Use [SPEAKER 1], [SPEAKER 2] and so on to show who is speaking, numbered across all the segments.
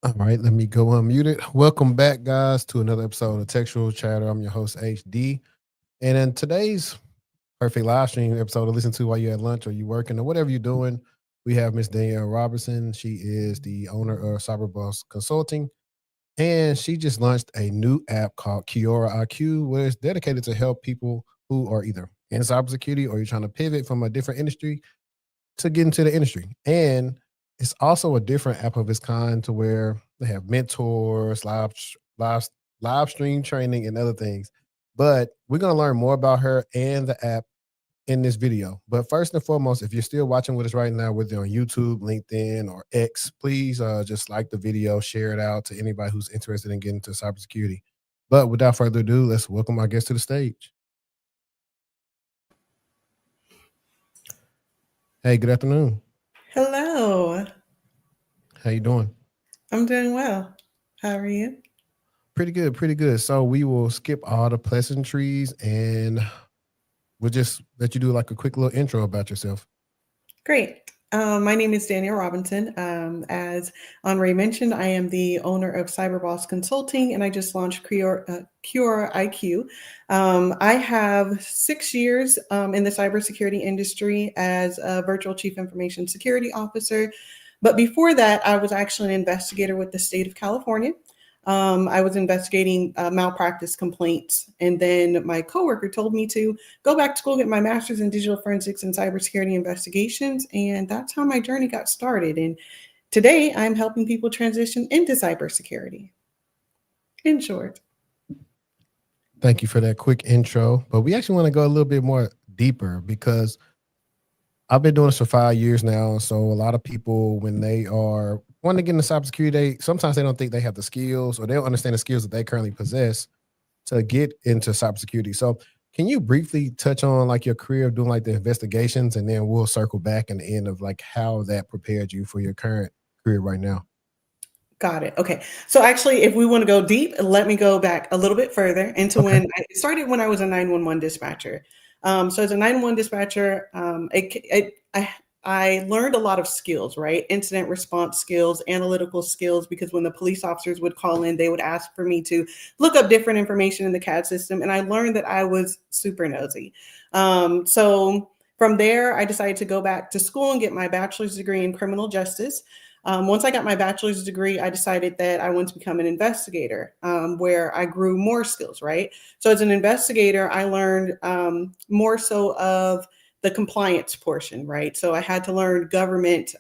[SPEAKER 1] All right, let me go unmute it. Welcome back, guys, to another episode of Textual Chatter. I'm your host, HD. And in today's perfect live stream episode to listen to while you're at lunch or you working or whatever you're doing, we have Miss Danielle Robertson. She is the owner of Cyberboss Consulting. And she just launched a new app called Kyora IQ, where it's dedicated to help people who are either in cybersecurity or you're trying to pivot from a different industry to get into the industry. And it's also a different app of its kind to where they have mentors, live, live stream training, and other things. But we're going to learn more about her and the app in this video. But first and foremost, if you're still watching with us right now, whether on YouTube, LinkedIn, or X, please just like the video, share it out to anybody who's interested in getting into cybersecurity. But without further ado, let's welcome our guest to the stage. Hey, good afternoon.
[SPEAKER 2] Hello.
[SPEAKER 1] How you doing?
[SPEAKER 2] I'm doing well. How are you?
[SPEAKER 1] Pretty good, pretty good. So we will skip all the pleasantries and we'll just let you do like a quick little intro about yourself.
[SPEAKER 2] Great. My name is Danielle Robinson. As Henri mentioned, I am the owner of Cyberboss Consulting, and I just launched Kyora IQ. I have 6 years in the cybersecurity industry as a virtual chief information security officer. But before that, I was actually an investigator with the state of California. I was investigating malpractice complaints, and then my coworker told me to go back to school, get my master's in digital forensics and cybersecurity investigations, and that's how my journey got started. And today, I'm helping people transition into cybersecurity. In short.
[SPEAKER 1] Thank you for that quick intro. But we actually want to go a little bit more deeper because I've been doing this for 5 years now. So a lot of people, when they are wanting to get into cybersecurity, sometimes they don't think they have the skills or they don't understand the skills that they currently possess to get into cybersecurity. So can you briefly touch on like your career of doing like the investigations, and then we'll circle back in the end of like how that prepared you for your current career right now?
[SPEAKER 2] Got it. Okay. So actually, if we want to go deep, let me go back a little bit further into
[SPEAKER 1] Okay.
[SPEAKER 2] when I started when I was a 911 dispatcher. So as a 911 dispatcher, I learned a lot of skills, right? Incident response skills, analytical skills, because when the police officers would call in, they would ask for me to look up different information in the CAD system. And I learned that I was super nosy. So from there, I decided to go back to school and get my bachelor's degree in criminal justice. Once I got my bachelor's degree, I decided that I wanted to become an investigator, where I grew more skills, right? So as an investigator, I learned more so of the compliance portion, right? So I had to learn government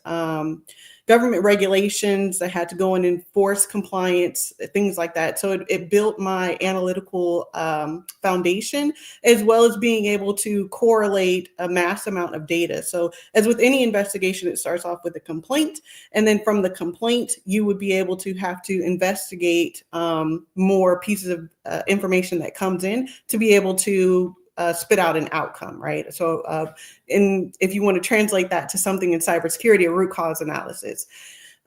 [SPEAKER 2] regulations. I had to go and enforce compliance, things like that. So it built my analytical foundation, as well as being able to correlate a mass amount of data. So as with any investigation, it starts off with a complaint. And then from the complaint, you would be able to have to investigate more pieces of information that comes in to be able to spit out an outcome, right? So, if you want to translate that to something in cybersecurity, a root cause analysis.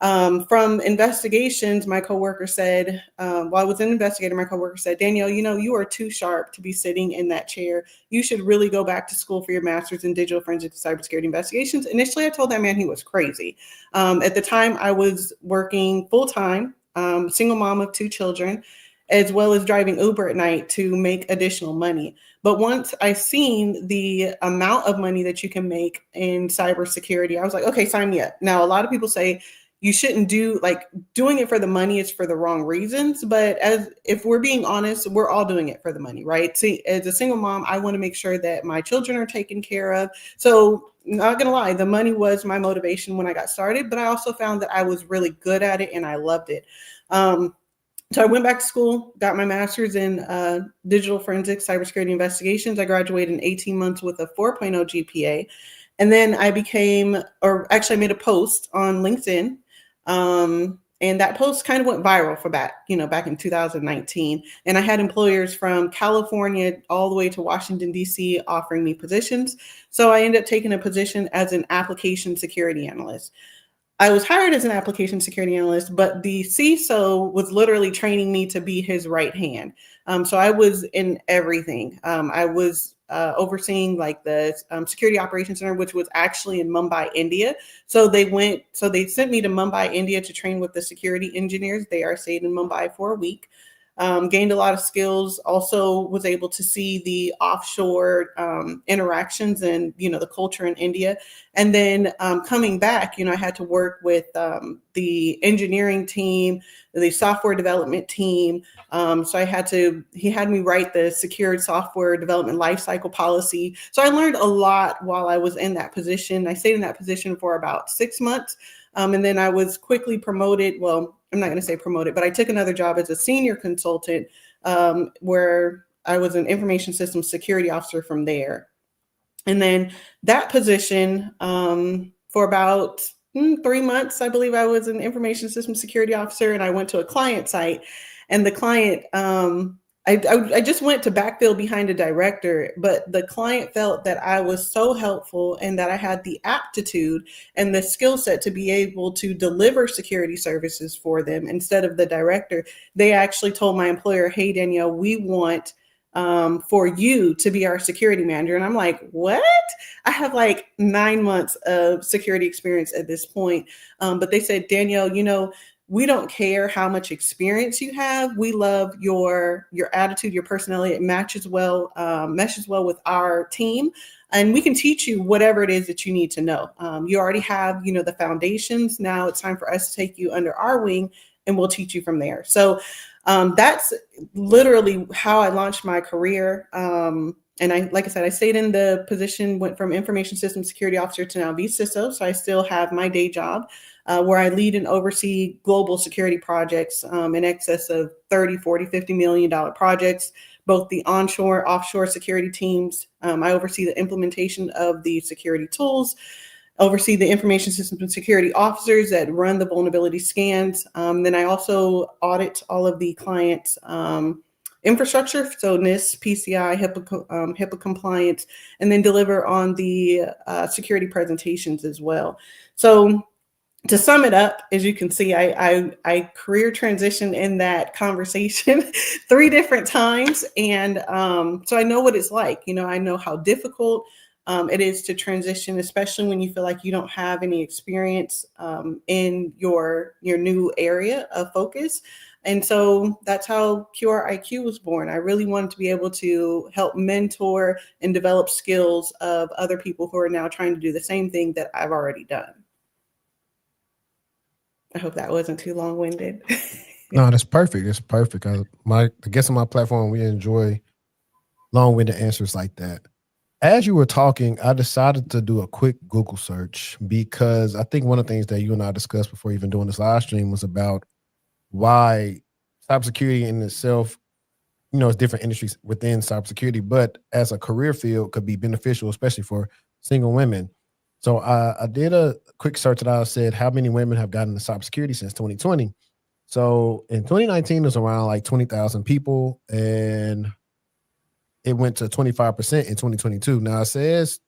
[SPEAKER 2] From investigations, my coworker said, while I was an investigator, my coworker said, Danielle, you are too sharp to be sitting in that chair. You should really go back to school for your master's in digital forensics and cybersecurity investigations. Initially, I told that man he was crazy. At the time, I was working full time, single mom of 2 children, as well as driving Uber at night to make additional money. But once I seen the amount of money that you can make in cybersecurity, I was like, okay, sign me up. Now, a lot of people say you shouldn't doing it for the money is for the wrong reasons. But if we're being honest, we're all doing it for the money, right? See, as a single mom, I want to make sure that my children are taken care of. So not gonna lie, the money was my motivation when I got started, but I also found that I was really good at it and I loved it. So I went back to school, got my master's in digital forensics, cybersecurity investigations. I graduated in 18 months with a 4.0 GPA. And then I made a post on LinkedIn. And that post kind of went viral for back in 2019. And I had employers from California all the way to Washington, D.C. offering me positions. So I ended up taking a position as an application security analyst. I was hired as an application security analyst, but the CISO was literally training me to be his right hand. So I was in everything. I was overseeing like the security operations center, which was actually in Mumbai, India. So they sent me to Mumbai, India to train with the security engineers. They are stayed in Mumbai for a week. Gained a lot of skills, also was able to see the offshore interactions and, the culture in India. And then coming back, I had to work with the engineering team, the software development team. So he had me write the secured software development lifecycle policy. So I learned a lot while I was in that position. I stayed in that position for about 6 months. And then I was quickly promoted. Well, I'm not going to say promoted, but I took another job as a senior consultant where I was an information systems security officer from there. And then that position for about 3 months, I believe I was an information systems security officer, and I went to a client site, and the client, I just went to backfill behind a director, but the client felt that I was so helpful and that I had the aptitude and the skill set to be able to deliver security services for them instead of the director. They actually told my employer, "Hey, Danielle, we want for you to be our security manager." And I'm like, what? I have like 9 months of security experience at this point. But they said, "Danielle, we don't care how much experience you have. We love your attitude, your personality. It meshes well with our team. And we can teach you whatever it is that you need to know. You already have, the foundations. Now it's time for us to take you under our wing, and we'll teach you from there." So that's literally how I launched my career. And like I said, I stayed in the position, went from information systems security officer to now CISO. So I still have my day job where I lead and oversee global security projects in excess of 30, 40, $50 million projects, both the onshore, offshore security teams. I oversee the implementation of the security tools, oversee the information systems and security officers that run the vulnerability scans. Then I also audit all of the clients' infrastructure, so NIST, PCI, HIPAA compliance, and then deliver on the security presentations as well. So to sum it up, as you can see, I career transitioned in that conversation 3 different times. And so I know what it's like. I know how difficult it is to transition, especially when you feel like you don't have any experience in your new area of focus. And so that's how Kyora IQ was born. I really wanted to be able to help mentor and develop skills of other people who are now trying to do the same thing that I've already done. I hope that wasn't too long-winded.
[SPEAKER 1] No, that's perfect. It's perfect. I guess on my platform, we enjoy long-winded answers like that. As you were talking, I decided to do a quick Google search because I think one of the things that you and I discussed before even doing this live stream was about why cybersecurity in itself, it's different industries within cybersecurity, but as a career field could be beneficial, especially for single women. So I did a quick search that I said, how many women have gotten into cybersecurity since 2020? So in 2019, it was around like 20,000 people, and it went to 25% in 2022. Now it says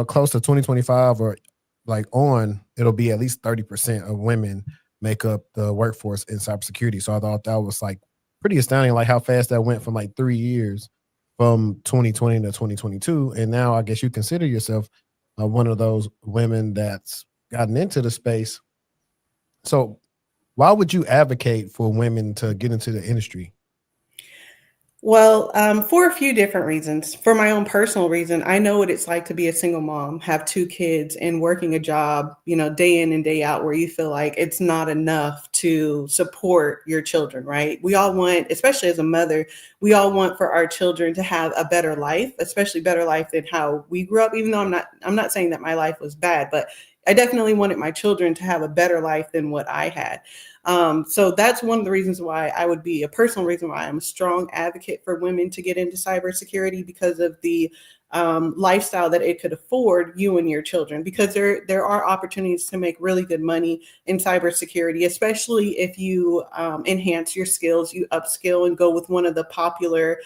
[SPEAKER 1] close to 2025 or like it'll be at least 30% of women make up the workforce in cybersecurity. So I thought that was like pretty astounding, like how fast that went from like 3 years from 2020 to 2022. And now I guess you consider yourself one of those women that's gotten into the space. So why would you advocate for women to get into the industry?
[SPEAKER 2] Well, for a few different reasons. For my own personal reason, I know what it's like to be a single mom, have 2 kids, and working a job, day in and day out, where you feel like it's not enough to support your children, right? We all want, especially as a mother, we all want for our children to have a better life, especially better life than how we grew up. Even though I'm not saying that my life was bad, but I definitely wanted my children to have a better life than what I had. So that's one of the reasons why I would be a personal reason why I'm a strong advocate for women to get into cybersecurity, because of the lifestyle that it could afford you and your children, because there are opportunities to make really good money in cybersecurity, especially if you enhance your skills, you upskill and go with one of the popular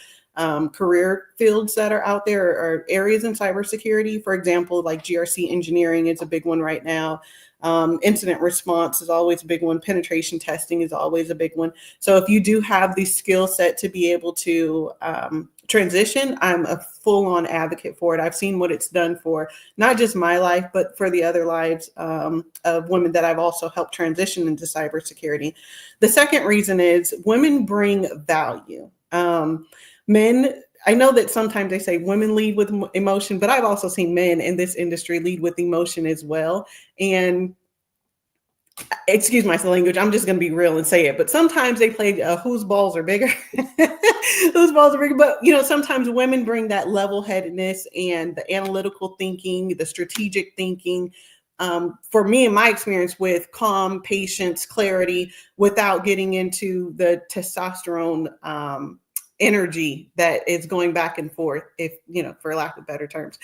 [SPEAKER 2] career fields that are out there, or areas in cybersecurity. For example, like GRC engineering is a big one right now. Incident response is always a big one. Penetration testing is always a big one. So if you do have the skill set to be able to transition, I'm a full-on advocate for it. I've seen what it's done for not just my life, but for the other lives of women that I've also helped transition into cybersecurity. The second reason is women bring value. Men, I know that sometimes they say women lead with emotion, but I've also seen men in this industry lead with emotion as well. And excuse my language, I'm just going to be real and say it, but sometimes they play whose balls are bigger. Whose balls are bigger. But, sometimes women bring that level-headedness and the analytical thinking, the strategic thinking. For me, in my experience, with calm, patience, clarity, without getting into the testosterone energy that is going back and forth, if, for lack of better terms.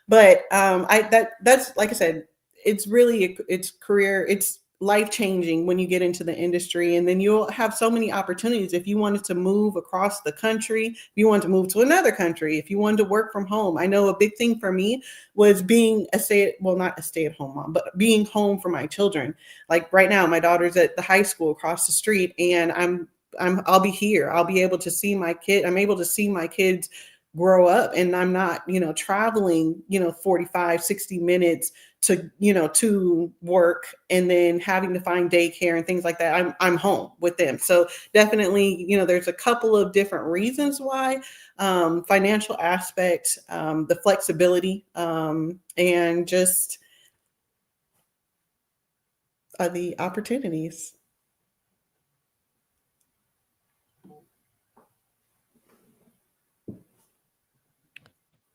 [SPEAKER 2] But that's, like I said, it's really, it's career, it's life-changing when you get into the industry, and then you'll have so many opportunities. If you wanted to move across the country, if you wanted to move to another country, if you wanted to work from home. I know a big thing for me was being not a stay-at-home mom, but being home for my children. Like right now, my daughter's at the high school across the street, and I'll be here. I'll be able to see my kid. I'm able to see my kids grow up, and I'm not, traveling, 45, 60 minutes to work, and then having to find daycare and things like that. I'm home with them. So definitely, there's a couple of different reasons why, financial aspect, the flexibility, and just the opportunities.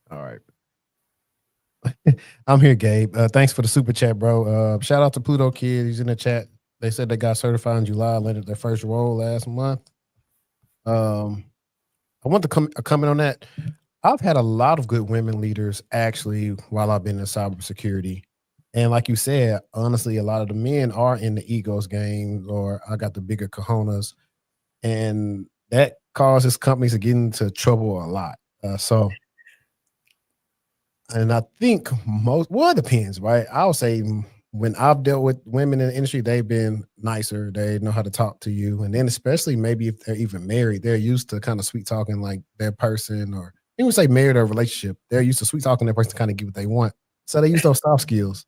[SPEAKER 1] All right. I'm here, Gabe. Thanks for the super chat, bro. Shout out to Pluto Kid. He's in the chat. They said they got certified in July, landed their first role last month. I want to comment on that. I've had a lot of good women leaders actually while I've been in cybersecurity. And like you said, honestly, a lot of the men are in the egos game, or I got the bigger cojones. And that causes companies to get into trouble a lot. And I think it depends, right? I'll say when I've dealt with women in the industry, they've been nicer. They know how to talk to you. And then especially maybe if they're even married, they're used to kind of sweet talking like their person, or even say married or relationship. They're used to sweet talking their person to kind of get what they want. So they use those soft skills.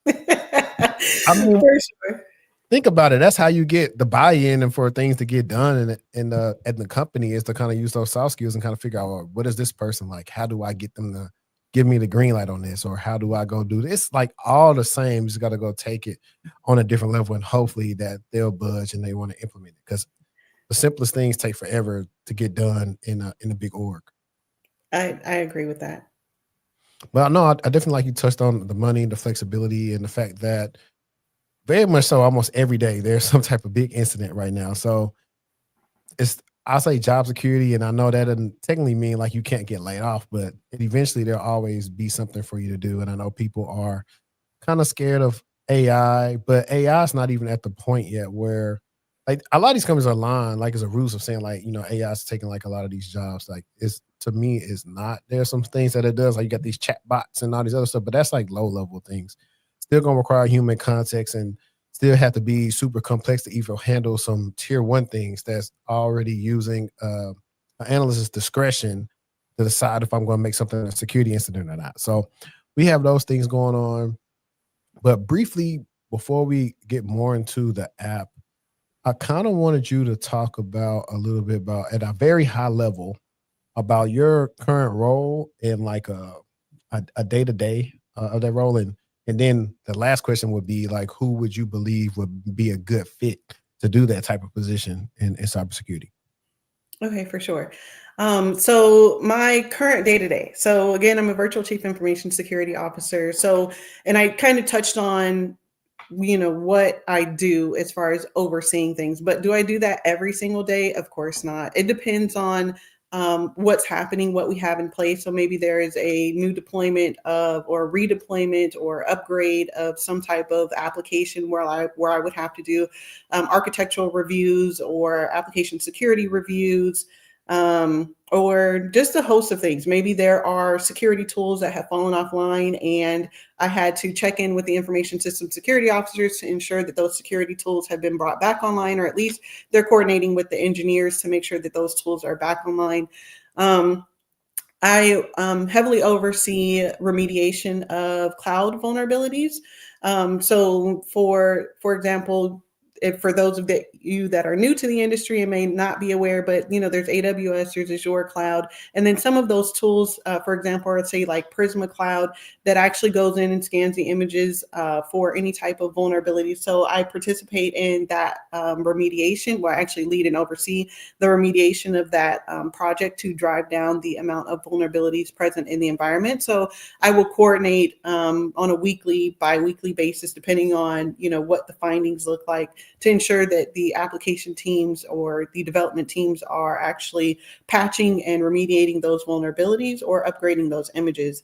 [SPEAKER 1] I mean,
[SPEAKER 2] For sure.
[SPEAKER 1] think about it. That's how you get the buy-in and for things to get done in the company, is to kind of use those soft skills and kind of figure out, well, what is this person like? How do I get them to give me the green light on this? Or how do I go do this? Like all the same, you just got to go take it on a different level, and hopefully that they'll budge and they want to implement it. Because the simplest things take forever to get done in a big org.
[SPEAKER 2] I agree with that.
[SPEAKER 1] But no, I definitely like you touched on the money, the flexibility, and the fact that very much so almost every day there's some type of big incident right now. So I'll say job security, and I know that doesn't technically mean like you can't get laid off, but eventually there'll always be something for you to do. And I know people are kind of scared of AI, but AI is not even at the point yet where like a lot of these companies are lying, like as a ruse of saying like, AI is taking like a lot of these jobs. Like to me, it's not. There's some things that it does, like you got these chat bots and all these other stuff, but that's like low level things. Still gonna require human context and still have to be super complex to even handle some tier one things that's already using an analyst's discretion to decide if I'm going to make something a security incident or not. So we have those things going on. But briefly, before we get more into the app, I kind of wanted you to talk about a little bit about, at a very high level, about your current role in like a day-to-day of that role. And then the last question would be like, who would you believe would be a good fit to do that type of position in cybersecurity?
[SPEAKER 2] Okay, for sure. So my current day-to-day. So again, I'm a virtual chief information security officer. So, and I kind of touched on, what I do as far as overseeing things, but do I do that every single day? Of course not. It depends on what's happening, what we have in place. So maybe there is a new deployment or redeployment or upgrade of some type of application where I would have to do architectural reviews or application security reviews, or just a host of things. Maybe there are security tools that have fallen offline, and I had to check in with the information system security officers to ensure that those security tools have been brought back online, or at least they're coordinating with the engineers to make sure that those tools are back online. I heavily oversee remediation of cloud vulnerabilities. So for example, if for those of you that are new to the industry and may not be aware, but there's AWS, there's Azure Cloud, and then some of those tools, for example, I'd say like Prisma Cloud, that actually goes in and scans the images for any type of vulnerability. So I participate in that remediation, where I actually lead and oversee the remediation of that project to drive down the amount of vulnerabilities present in the environment. So I will coordinate on a weekly, bi-weekly basis, depending on what the findings look like, to ensure that the application teams or the development teams are actually patching and remediating those vulnerabilities or upgrading those images.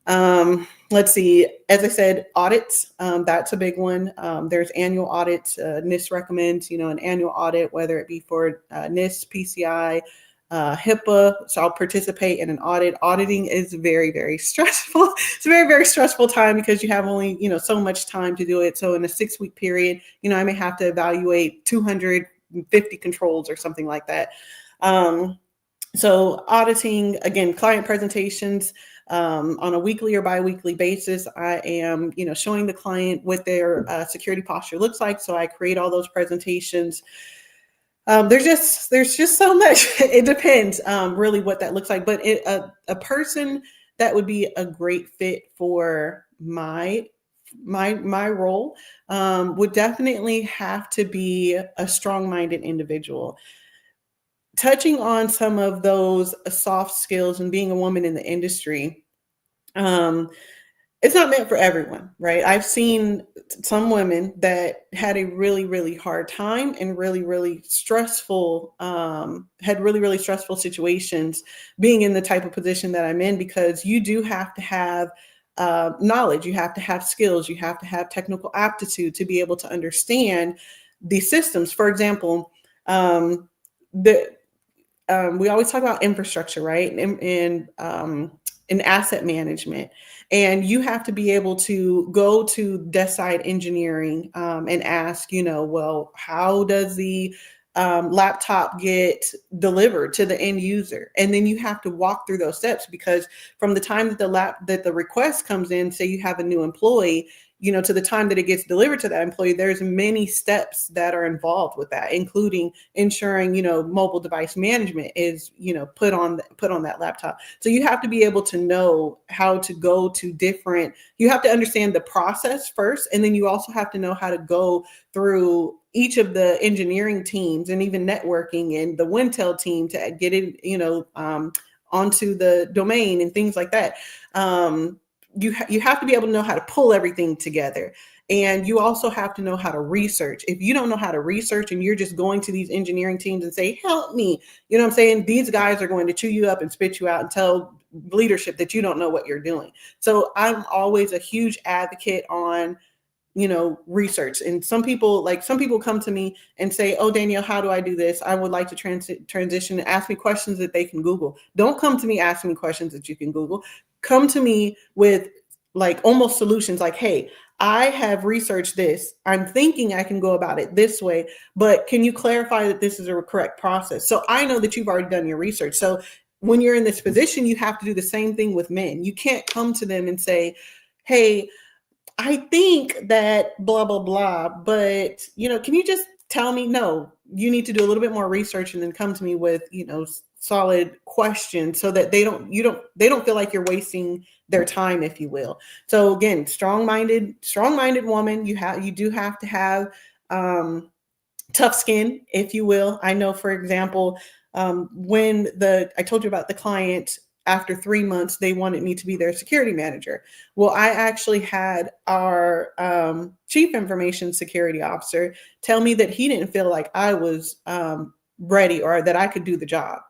[SPEAKER 2] Let's see, as I said, audits, that's a big one. There's annual audits. NIST recommends, an annual audit, whether it be for NIST, PCI, HIPAA. So I'll participate in an audit. Auditing is very, very stressful. It's a very, very stressful time because you have only, so much time to do it. So in a 6-week period, I may have to evaluate 250 controls or something like that. So auditing, again, client presentations on a weekly or biweekly basis. I am, showing the client what their security posture looks like. So I create all those presentations. There's just so much. It depends really what that looks like. But a person that would be a great fit for my role would definitely have to be a strong-minded individual. Touching on some of those soft skills and being a woman in the industry, it's not meant for everyone, right? I've seen some women that had a really, really hard time and really, really stressful, had really, really stressful situations being in the type of position that I'm in, because you do have to have knowledge, you have to have skills, you have to have technical aptitude to be able to understand the systems. For example, we always talk about infrastructure, right? And asset management. And you have to be able to go to desk side engineering and ask, well, how does the laptop get delivered to the end user? And then you have to walk through those steps, because from the time that the request comes in, say you have a new employee, to the time that it gets delivered to that employee, there's many steps that are involved with that, including ensuring, mobile device management is, put on that laptop. So you have to be able to know how to go to you have to understand the process first. And then you also have to know how to go through each of the engineering teams and even networking and the Wintel team to get it, onto the domain and things like that. You have to be able to know how to pull everything together. And you also have to know how to research. If you don't know how to research and you're just going to these engineering teams and say, help me, what I'm saying? These guys are going to chew you up and spit you out and tell leadership that you don't know what you're doing. So I'm always a huge advocate on research. And some people come to me and say, oh, Danielle, how do I do this? I would like to transition, and ask me questions that they can Google. Don't come to me asking me questions that you can Google. Come to me with like almost solutions like, hey, I have researched this. I'm thinking I can go about it this way, but can you clarify that this is a correct process? So I know that you've already done your research. So when you're in this position, you have to do the same thing with men. You can't come to them and say, hey, I think that blah, blah, blah, but, can you just tell me? No, you need to do a little bit more research and then come to me with, solid questions, so that they don't feel like you're wasting their time, if you will. So again, strong-minded woman, you do have to have tough skin, if you will. I know, for example, when I told you about the client, after 3 months, they wanted me to be their security manager. Well, I actually had our chief information security officer tell me that he didn't feel like I was ready or that I could do the job.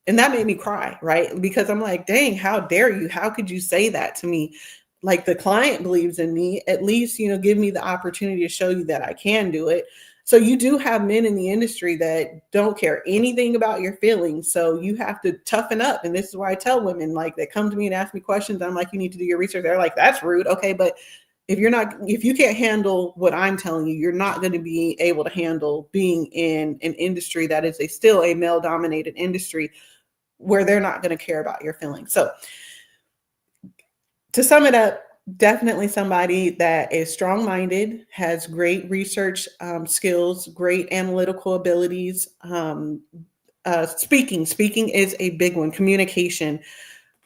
[SPEAKER 2] And that made me cry, right? Because I'm like, dang, how dare you? How could you say that to me? Like, the client believes in me. At least, give me the opportunity to show you that I can do it. So you do have men in the industry that don't care anything about your feelings. So you have to toughen up. And this is why I tell women, like, that come to me and ask me questions, I'm like, you need to do your research. They're like, that's rude. Okay, but if you can't handle what I'm telling you, you're not going to be able to handle being in an industry that is still a male dominated industry, where they're not going to care about your feelings. So to sum it up, definitely somebody that is strong-minded, has great research skills, great analytical abilities. Speaking is a big one. Communication.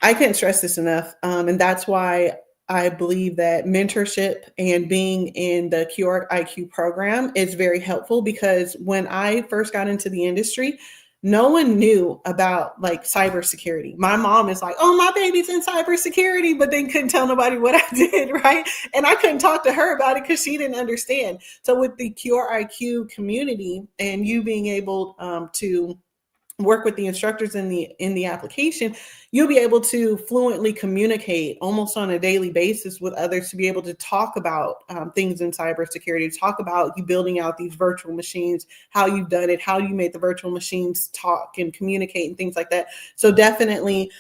[SPEAKER 2] I can't stress this enough. And that's why I believe that mentorship and being in the Kyora IQ program is very helpful, because when I first got into the industry, no one knew about like cybersecurity. My mom is like, oh, my baby's in cybersecurity, but then couldn't tell nobody what I did, right? And I couldn't talk to her about it because she didn't understand. So with the Kyora IQ community and you being able to work with the instructors in the application, you'll be able to fluently communicate almost on a daily basis with others, to be able to talk about things in cybersecurity, talk about you building out these virtual machines, how you've done it, how you made the virtual machines talk and communicate and things like that. So definitely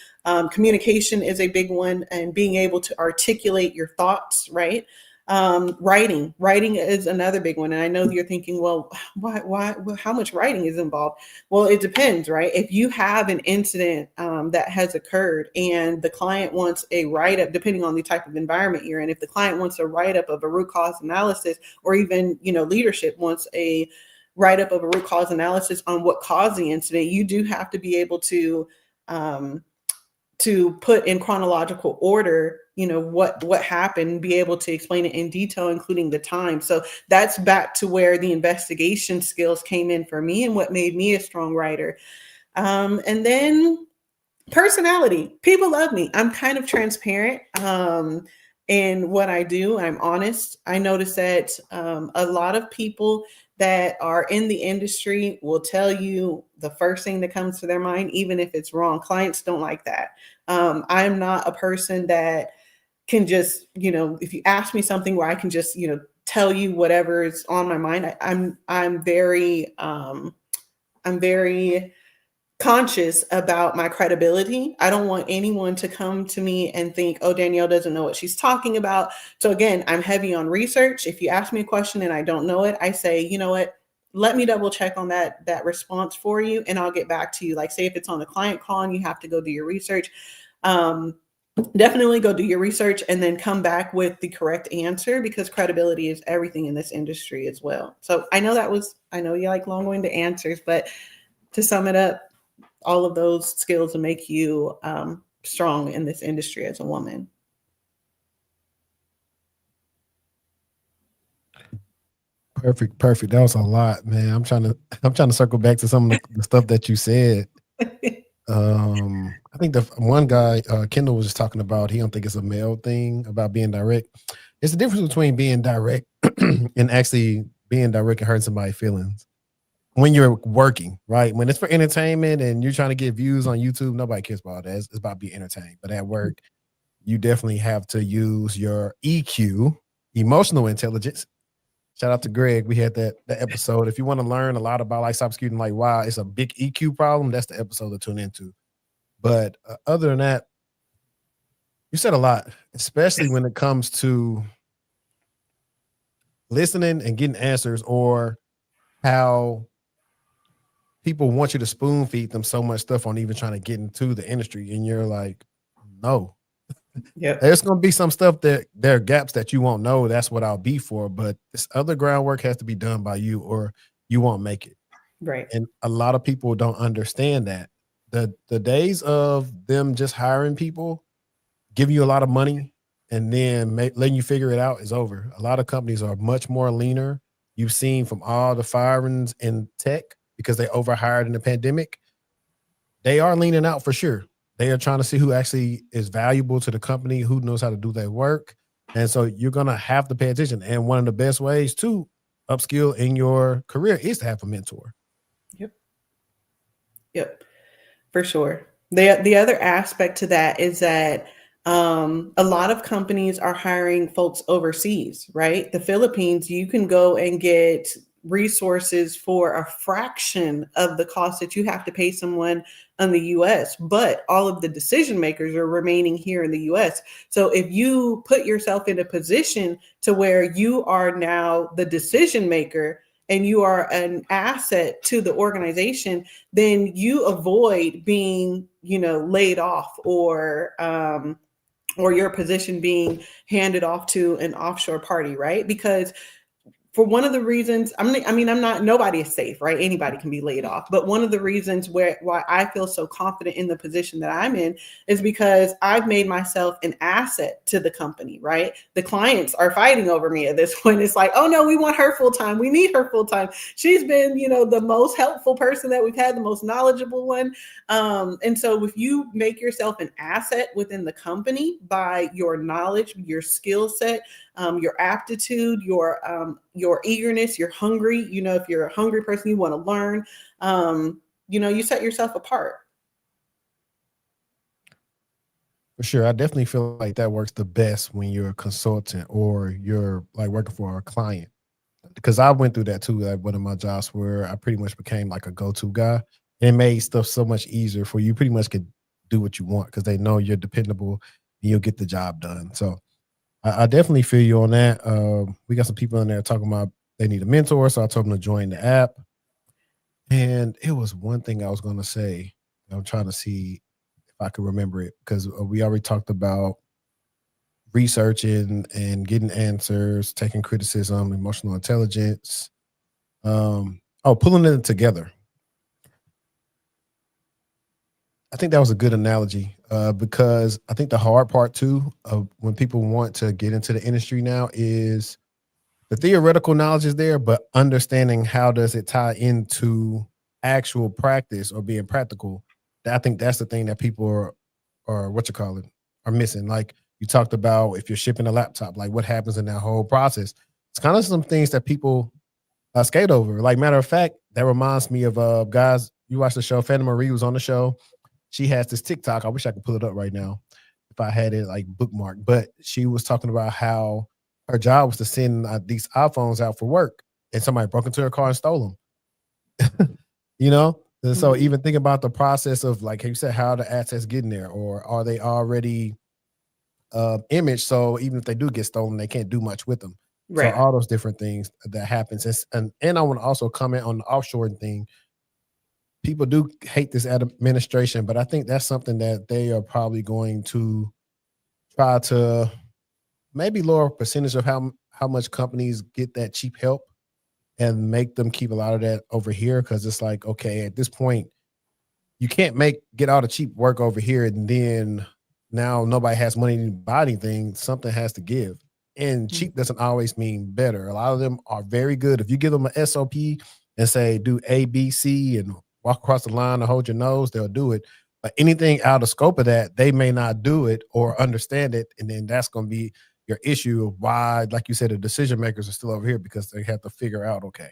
[SPEAKER 2] communication is a big one, and being able to articulate your thoughts, right? Writing is another big one. And I know you're thinking, well, why, how much writing is involved? Well, it depends, right? If you have an incident that has occurred and the client wants a write-up, depending on the type of environment you're in, if the client wants a write-up of a root cause analysis, or even, leadership wants a write-up of a root cause analysis on what caused the incident, you do have to be able to put in chronological order, what happened, be able to explain it in detail, including the time. So that's back to where the investigation skills came in for me and what made me a strong writer. And then personality. People love me. I'm kind of transparent in what I do. I'm honest. I notice that a lot of people that are in the industry will tell you the first thing that comes to their mind, even if it's wrong. Clients don't like that. I'm not a person that can just, if you ask me something where I can just, tell you whatever is on my mind. I'm very conscious about my credibility. I don't want anyone to come to me and think, oh, Danielle doesn't know what she's talking about. So again, I'm heavy on research. If you ask me a question and I don't know it, I say, you know what, let me double check on that response for you, and I'll get back to you. Like, say if it's on the client call and you have to go do your research, definitely go do your research and then come back with the correct answer, because credibility is everything in this industry as well. So I know you like long-winded answers, but to sum it up, all of those skills will make you strong in this industry as a woman.
[SPEAKER 1] Perfect. That was a lot, man. I'm trying to circle back to some of the stuff that you said. I think the one guy, Kendall, was just talking about, he don't think it's a male thing about being direct. It's the difference between being direct and actually being direct and hurting somebody's feelings. When you're working, right? When it's for entertainment and you're trying to get views on YouTube, nobody cares about that. It's about being entertained. But at work, you definitely have to use your EQ, emotional intelligence. Shout out to Greg. We had that episode. If you want to learn a lot about like cybersecurity and like why it's a big EQ problem, that's the episode to tune into. But other than that, you said a lot, especially when it comes to listening and getting answers, or how people want you to spoon feed them so much stuff on even trying to get into the industry. And you're like, no.
[SPEAKER 2] Yep.
[SPEAKER 1] There's going to be some stuff that there are gaps that you won't know. That's what I'll be for. But this other groundwork has to be done by you, or you won't make it.
[SPEAKER 2] Right.
[SPEAKER 1] And a lot of people don't understand that. The days of them just hiring people, giving you a lot of money, and then letting you figure it out is over. A lot of companies are much more leaner. You've seen from all the firings in tech, because they overhired in the pandemic, they are leaning out for sure. They are trying to see who actually is valuable to the company, who knows how to do their work. And so you're going to have to pay attention. And one of the best ways to upskill in your career is to have a mentor.
[SPEAKER 2] Yep. For sure. The other aspect to that is that a lot of companies are hiring folks overseas, right? The Philippines, you can go and get resources for a fraction of the cost that you have to pay someone in the US, but all of the decision makers are remaining here in the US. So if you put yourself in a position to where you are now the decision maker, and you are an asset to the organization, then you avoid being, laid off, or your position being handed off to an offshore party, right? Because for one of the reasons, nobody is safe, right? Anybody can be laid off. But one of the reasons why I feel so confident in the position that I'm in is because I've made myself an asset to the company, right? The clients are fighting over me at this point. It's like, oh no, we want her full time. We need her full time. She's been, the most helpful person that we've had, the most knowledgeable one. And so if you make yourself an asset within the company by your knowledge, your skill set, your aptitude, your eagerness, you're hungry. If you're a hungry person, you want to learn. You set yourself apart.
[SPEAKER 1] For sure. I definitely feel like that works the best when you're a consultant or you're like working for a client. Because I went through that too. Like one of my jobs where I pretty much became like a go-to guy. And it made stuff so much easier for you. Pretty much could do what you want because they know you're dependable and you'll get the job done. So I definitely feel you on that. We got some people in there talking about they need a mentor. So I told them to join the app. And it was one thing I was going to say. I'm trying to see if I can remember it because we already talked about researching and getting answers, taking criticism, emotional intelligence. Pulling it together. I think that was a good analogy because I think the hard part too of when people want to get into the industry now is the theoretical knowledge is there, but understanding how does it tie into actual practice or being practical. I think that's the thing that people are are missing. Like you talked about if you're shipping a laptop, like what happens in that whole process. It's kind of some things that people skate over. Like matter of fact, that reminds me of guys. You watch the show. Fannie Marie was on the show. She has this TikTok. I wish I could pull it up right now if I had it like bookmarked. But she was talking about how her job was to send these iPhones out for work, and somebody broke into her car and stole them. And so even think about the process of like you said, how the assets getting there, or are they already imaged? So even if they do get stolen, they can't do much with them. Right. So all those different things that happens, and I want to also comment on the offshoring thing. People do hate this administration, but I think that's something that they are probably going to try to maybe lower a percentage of how much companies get that cheap help and make them keep a lot of that over here. Cause it's like, okay, at this point, you can't get all the cheap work over here. And then now nobody has money to buy anything. Something has to give. And cheap doesn't always mean better. A lot of them are very good. If you give them an SOP and say, do A, B, C, and walk across the line and hold your nose, they'll do it. But anything out of scope of that, they may not do it or understand it. And then that's going to be your issue of why, like you said, the decision makers are still over here because they have to figure out, okay,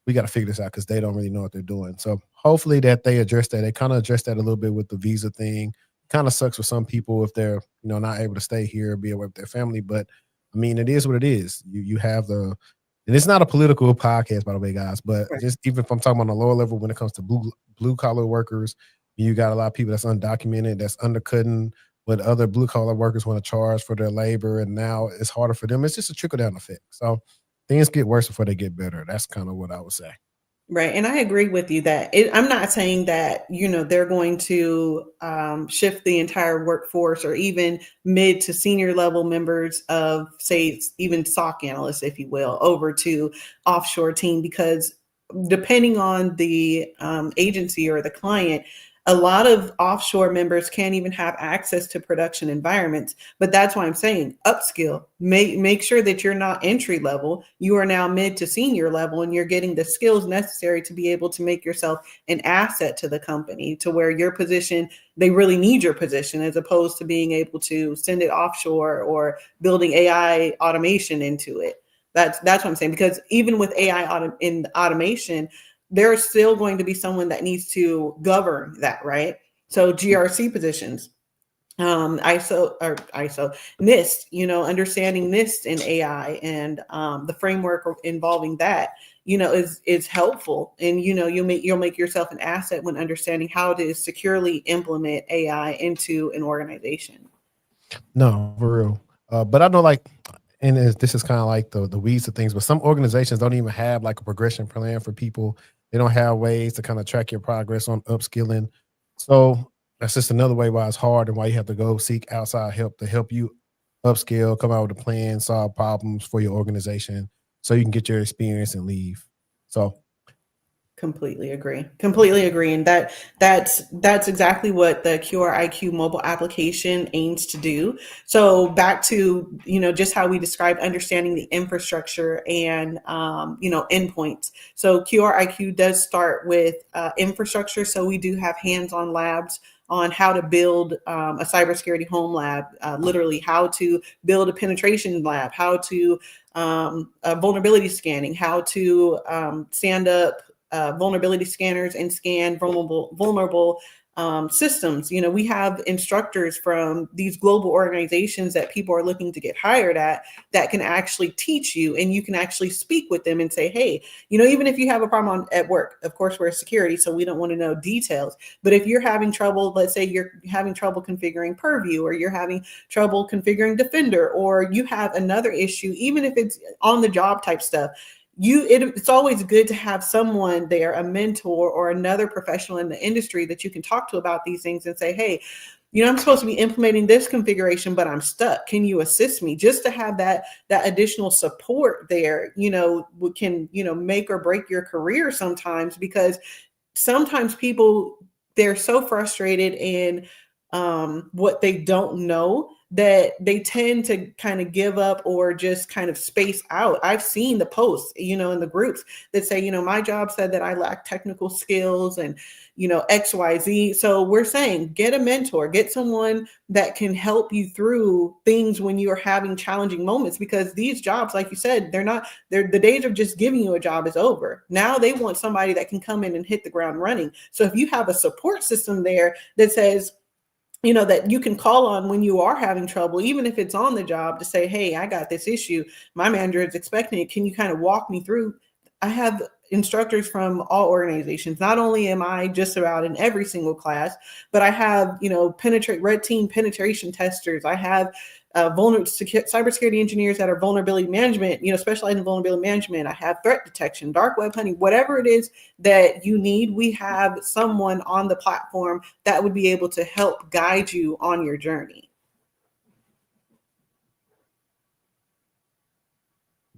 [SPEAKER 1] we got to figure this out because they don't really know what they're doing. So hopefully that they address that. They kind of address that a little bit with the visa thing. Kind of sucks for some people if they're, not able to stay here, be away with their family. But I mean, it is what it is. You have and it's not a political podcast, by the way, guys, but just even if I'm talking on a lower level when it comes to blue collar workers, you got a lot of people that's undocumented, that's undercutting what other blue collar workers want to charge for their labor. And now it's harder for them. It's just a trickle down effect. So things get worse before they get better. That's kind of what I would say.
[SPEAKER 2] Right. And I agree with you that I'm not saying that, they're going to shift the entire workforce or even mid to senior level members of, say, even SOC analysts, if you will, over to offshore team, because depending on the agency or the client, a lot of offshore members can't even have access to production environments. But that's why I'm saying upskill, make sure that you're not entry level. You are now mid to senior level, and you're getting the skills necessary to be able to make yourself an asset to the company, to where your position, they really need your position, as opposed to being able to send it offshore or building AI automation into it. That's what I'm saying, because even with AI in automation, there's still going to be someone that needs to govern that, right? So GRC positions, ISO, NIST, understanding NIST and AI and the framework involving that, is helpful. And, you'll make yourself an asset when understanding how to securely implement AI into an organization.
[SPEAKER 1] No, for real. But I know, like, and this is kind of like the weeds of things, but some organizations don't even have like a progression plan for people. They don't have ways to kind of track your progress on upskilling. So that's just another way why it's hard and why you have to go seek outside help to help you upskill, come out with a plan, solve problems for your organization so you can get your experience and leave. So
[SPEAKER 2] Completely agree. Completely agree. And that's exactly what the Kyora IQ mobile application aims to do. So back to, just how we described understanding the infrastructure and endpoints. So Kyora IQ does start with infrastructure. So we do have hands-on labs on how to build a cybersecurity home lab, literally how to build a penetration lab, how to vulnerability scanning, how to stand up vulnerability scanners and scan vulnerable systems. We have instructors from these global organizations that people are looking to get hired at that can actually teach you, and you can actually speak with them and say, hey, even if you have a problem at work, of course, we're security, so we don't want to know details. But if you're having trouble, let's say you're having trouble configuring Purview, or you're having trouble configuring Defender, or you have another issue, even if it's on the job type stuff, it's always good to have someone there, a mentor or another professional in the industry that you can talk to about these things and say, hey, I'm supposed to be implementing this configuration, but I'm stuck. Can you assist me? Just to have that additional support there, can, make or break your career sometimes, because sometimes people, they're so frustrated in what they don't know that they tend to kind of give up or just kind of space out. I've seen the posts, in the groups that say, my job said that I lack technical skills and, XYZ. So we're saying, get a mentor, get someone that can help you through things when you're having challenging moments, because these jobs, like you said, they're the days of just giving you a job is over. Now they want somebody that can come in and hit the ground running. So if you have a support system there that says, that you can call on when you are having trouble, even if it's on the job, to say, hey, I got this issue. My manager is expecting it. Can you kind of walk me through? I have instructors from all organizations. Not only am I just about in every single class, but I have, red team penetration testers. I have cybersecurity engineers that are vulnerability management, specialize in vulnerability management. I have threat detection, dark web hunting, whatever it is that you need. We have someone on the platform that would be able to help guide you on your journey.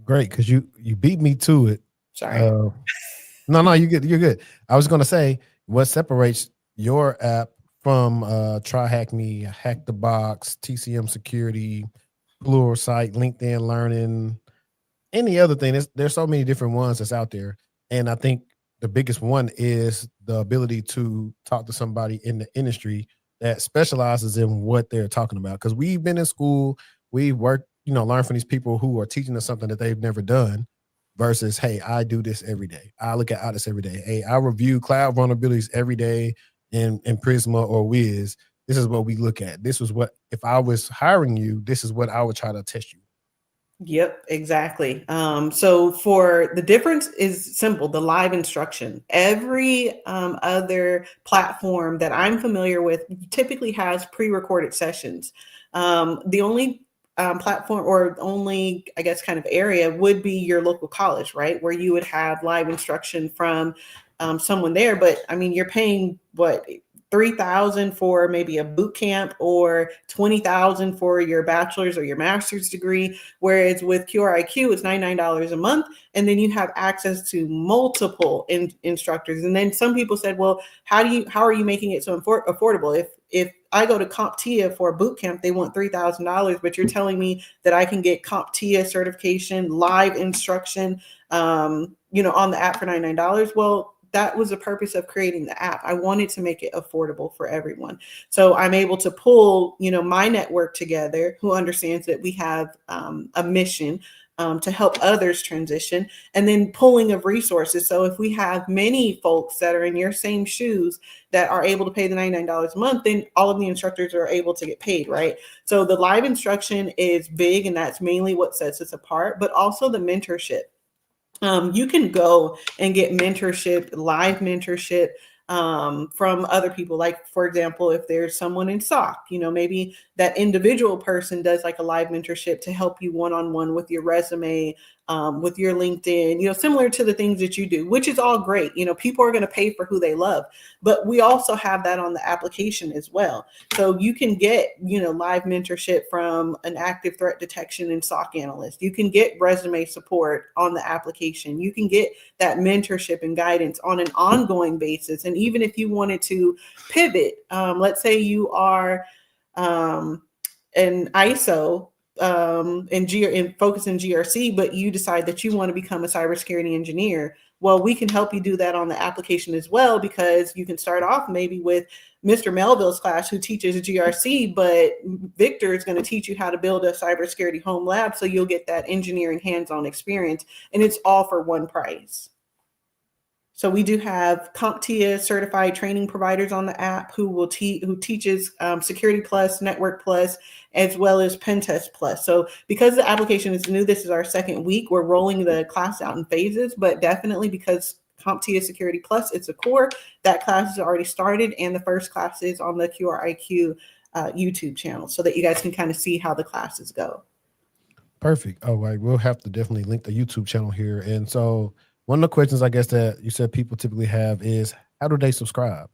[SPEAKER 1] great, because you beat me to it.
[SPEAKER 2] Sorry.
[SPEAKER 1] No, you're good. You're good. I was going to say, what separates your app from Try Hack Me, Hack the Box, TCM Security, Pluralsight, LinkedIn Learning, any other thing? There's so many different ones that's out there, and I think the biggest one is the ability to talk to somebody in the industry that specializes in what they're talking about. Because we've been in school, we've worked, learn from these people who are teaching us something that they've never done. Versus, hey, I do this every day. I look at audits every day. Hey, I review cloud vulnerabilities every day in Prisma or Wiz. This is what we look at. This was what, if I was hiring you, this is what I would try to test you.
[SPEAKER 2] Yep, exactly. So for the difference is simple, the live instruction. Every other platform that I'm familiar with typically has pre-recorded sessions. The only platform or only, I guess, kind of area would be your local college, right? Where you would have live instruction from someone there. But I mean, you're paying what, $3,000 for maybe a boot camp, or $20,000 for your bachelor's or your master's degree. Whereas with Kyora IQ, it's $99 a month. And then you have access to multiple instructors. And then some people said, well, how are you making it so affordable? If I go to CompTIA for a boot camp, they want $3,000, but you're telling me that I can get CompTIA certification, live instruction, on the app for $99. Well, that was the purpose of creating the app. I wanted to make it affordable for everyone. So I'm able to pull, my network together who understands that we have a mission to help others transition, and then pulling of resources. So if we have many folks that are in your same shoes that are able to pay the $99 a month, then all of the instructors are able to get paid, right? So the live instruction is big, and that's mainly what sets us apart, but also the mentorship. You can go and get mentorship, live mentorship, from other people. Like, for example, if there's someone in SOC, maybe that individual person does like a live mentorship to help you one-on-one with your resume, with your LinkedIn, similar to the things that you do, which is all great. People are going to pay for who they love, but we also have that on the application as well. So you can get, live mentorship from an active threat detection and SOC analyst. You can get resume support on the application. You can get that mentorship and guidance on an ongoing basis. And even if you wanted to pivot, let's say you are an ISO, and focus in GRC, but you decide that you want to become a cybersecurity engineer. Well, we can help you do that on the application as well, because you can start off maybe with Mr. Melville's class who teaches GRC, but Victor is going to teach you how to build a cybersecurity home lab. So you'll get that engineering hands-on experience, and it's all for one price. So we do have CompTIA certified training providers on the app who teaches Security Plus, Network Plus, as well as Pen Test Plus. So because the application is new, this is our second week. We're rolling the class out in phases, but definitely because CompTIA Security Plus, it's a core, that class is already started, and the first class is on the Kyora IQ YouTube channel, so that you guys can kind of see how the classes go.
[SPEAKER 1] Perfect. All right. We'll have to definitely link the YouTube channel here. And so one of the questions I guess that you said people typically have is, how do they subscribe?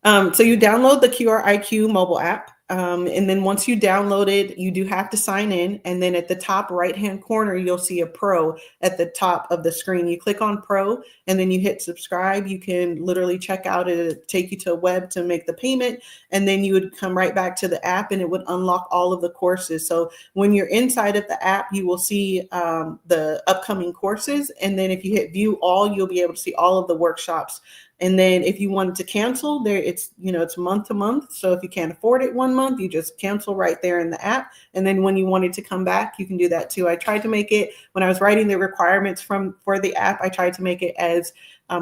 [SPEAKER 2] So you download the Kyora IQ mobile app. And then once you download it, you do have to sign in. And then at the top right-hand corner, you'll see a pro at the top of the screen. You click on pro and then you hit subscribe. You can literally check out. It'll take you to a web to make the payment. And then you would come right back to the app and it would unlock all of the courses. So when you're inside of the app, you will see the upcoming courses. And then if you hit view all, you'll be able to see all of the workshops. And then if you wanted to cancel there, it's month to month. So if you can't afford it 1 month, you just cancel right there in the app. And then when you wanted to come back, you can do that too. I tried to make it, when I was writing the requirements for the app, I tried to make it as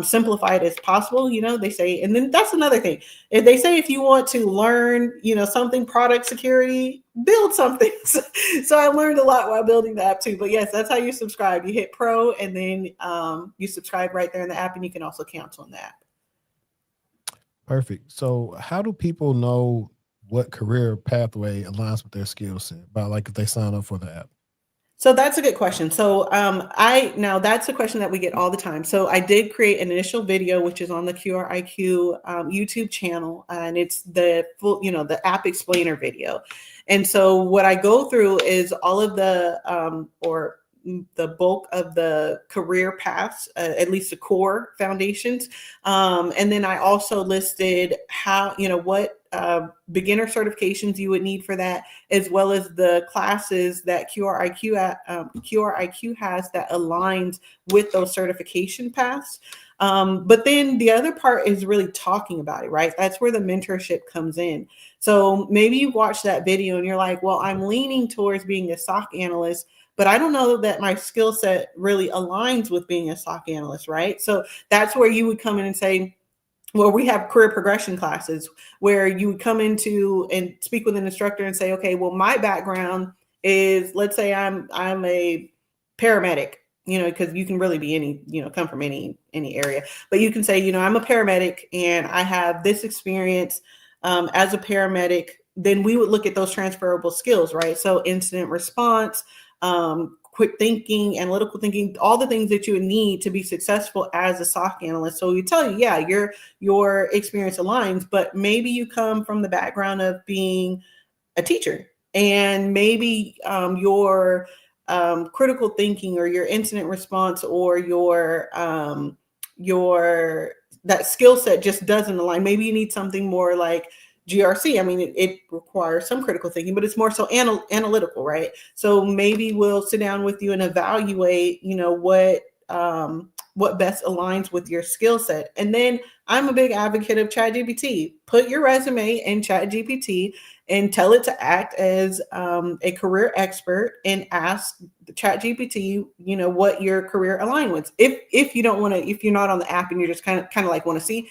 [SPEAKER 2] simplified as possible. They say, and then that's another thing. If they say, if you want to learn, something, product security, build something. So I learned a lot while building the app too. But yes, that's how you subscribe. You hit pro and then you subscribe right there in the app, and you can also cancel in the app.
[SPEAKER 1] Perfect. So how do people know what career pathway aligns with their skill set by, like, if they sign up for the app?
[SPEAKER 2] So that's a good question. So now that's a question that we get all the time. So I did create an initial video, which is on the Kyora IQ YouTube channel, and it's the full, the app explainer video. And so what I go through is all of the the bulk of the career paths, at least the core foundations. And then I also listed how, what beginner certifications you would need for that, as well as the classes that Kyora IQ has that aligns with those certification paths. But then the other part is really talking about it, right? That's where the mentorship comes in. So maybe you watch that video and you're like, well, I'm leaning towards being a SOC analyst, but I don't know that my skill set really aligns with being a SOC analyst, right? So that's where you would come in and say, well, we have career progression classes where you would come into and speak with an instructor and say, okay, well, my background is, let's say I'm a paramedic, because you can really be any, come from any area, but you can say, I'm a paramedic and I have this experience as a paramedic. Then we would look at those transferable skills, right? So incident response, quick thinking, analytical thinking, all the things that you would need to be successful as a SOC analyst. So we tell you, yeah, your experience aligns, but maybe you come from the background of being a teacher, and maybe your critical thinking or your incident response or your that skill set just doesn't align. Maybe you need something more like GRC. I mean, it requires some critical thinking, but it's more so analytical, right? So maybe we'll sit down with you and evaluate, what best aligns with your skill set. And then I'm a big advocate of ChatGPT. Put your resume in ChatGPT and tell it to act as a career expert and ask the ChatGPT, what your career align with. If you don't want to, if you're not on the app and you're just kind of like want to see,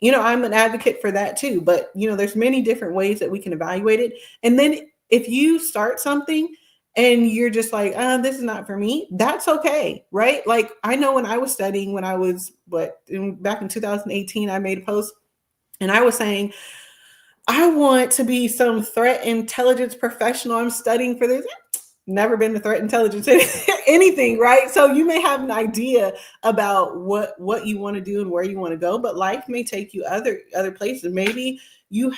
[SPEAKER 2] I'm an advocate for that too, but there's many different ways that we can evaluate it. And then if you start something and you're just like, this is not for me, that's okay, right? Like, I know when I was studying, when I was back in 2018, I made a post and I was saying, I want to be some threat intelligence professional. I'm studying for this. Never been to threat intelligence anything, right? So you may have an idea about what you want to do and where you want to go, but life may take you other places. Maybe you